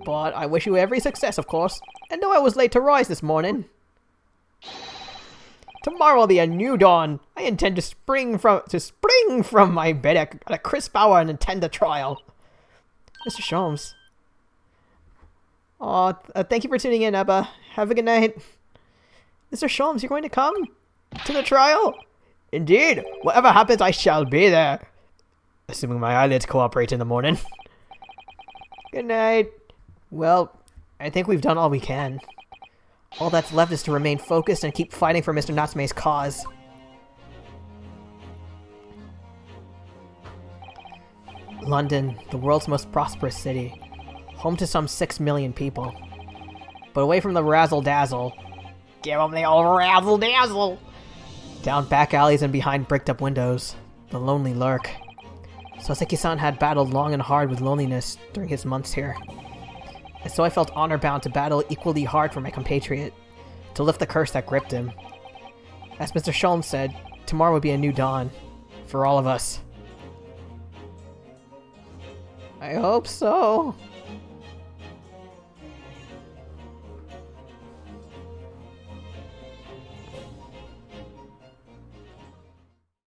But I wish you every success, of course. And though I was late to rise this morning, tomorrow will be a new dawn. I intend to spring from my bed at a crisp hour and attend the trial. Mr. Sholmes. Aw, thank you for tuning in, Ebba. Have a good night. Mr. Sholmes, you're going to come to the trial? Indeed. Whatever happens, I shall be there. Assuming my eyelids cooperate in the morning. Good night. Well, I think we've done all we can. All that's left is to remain focused and keep fighting for Mr. Natsume's cause. London, the world's most prosperous city. Home to some 6 million people. But away from the razzle-dazzle. Give 'em the old razzle-dazzle! Down back alleys and behind bricked-up windows, the lonely lurk. Soseki-san had battled long and hard with loneliness during his months here. And so I felt honor-bound to battle equally hard for my compatriot, to lift the curse that gripped him. As Mr. Sholmes said, tomorrow would be a new dawn for all of us. I hope so.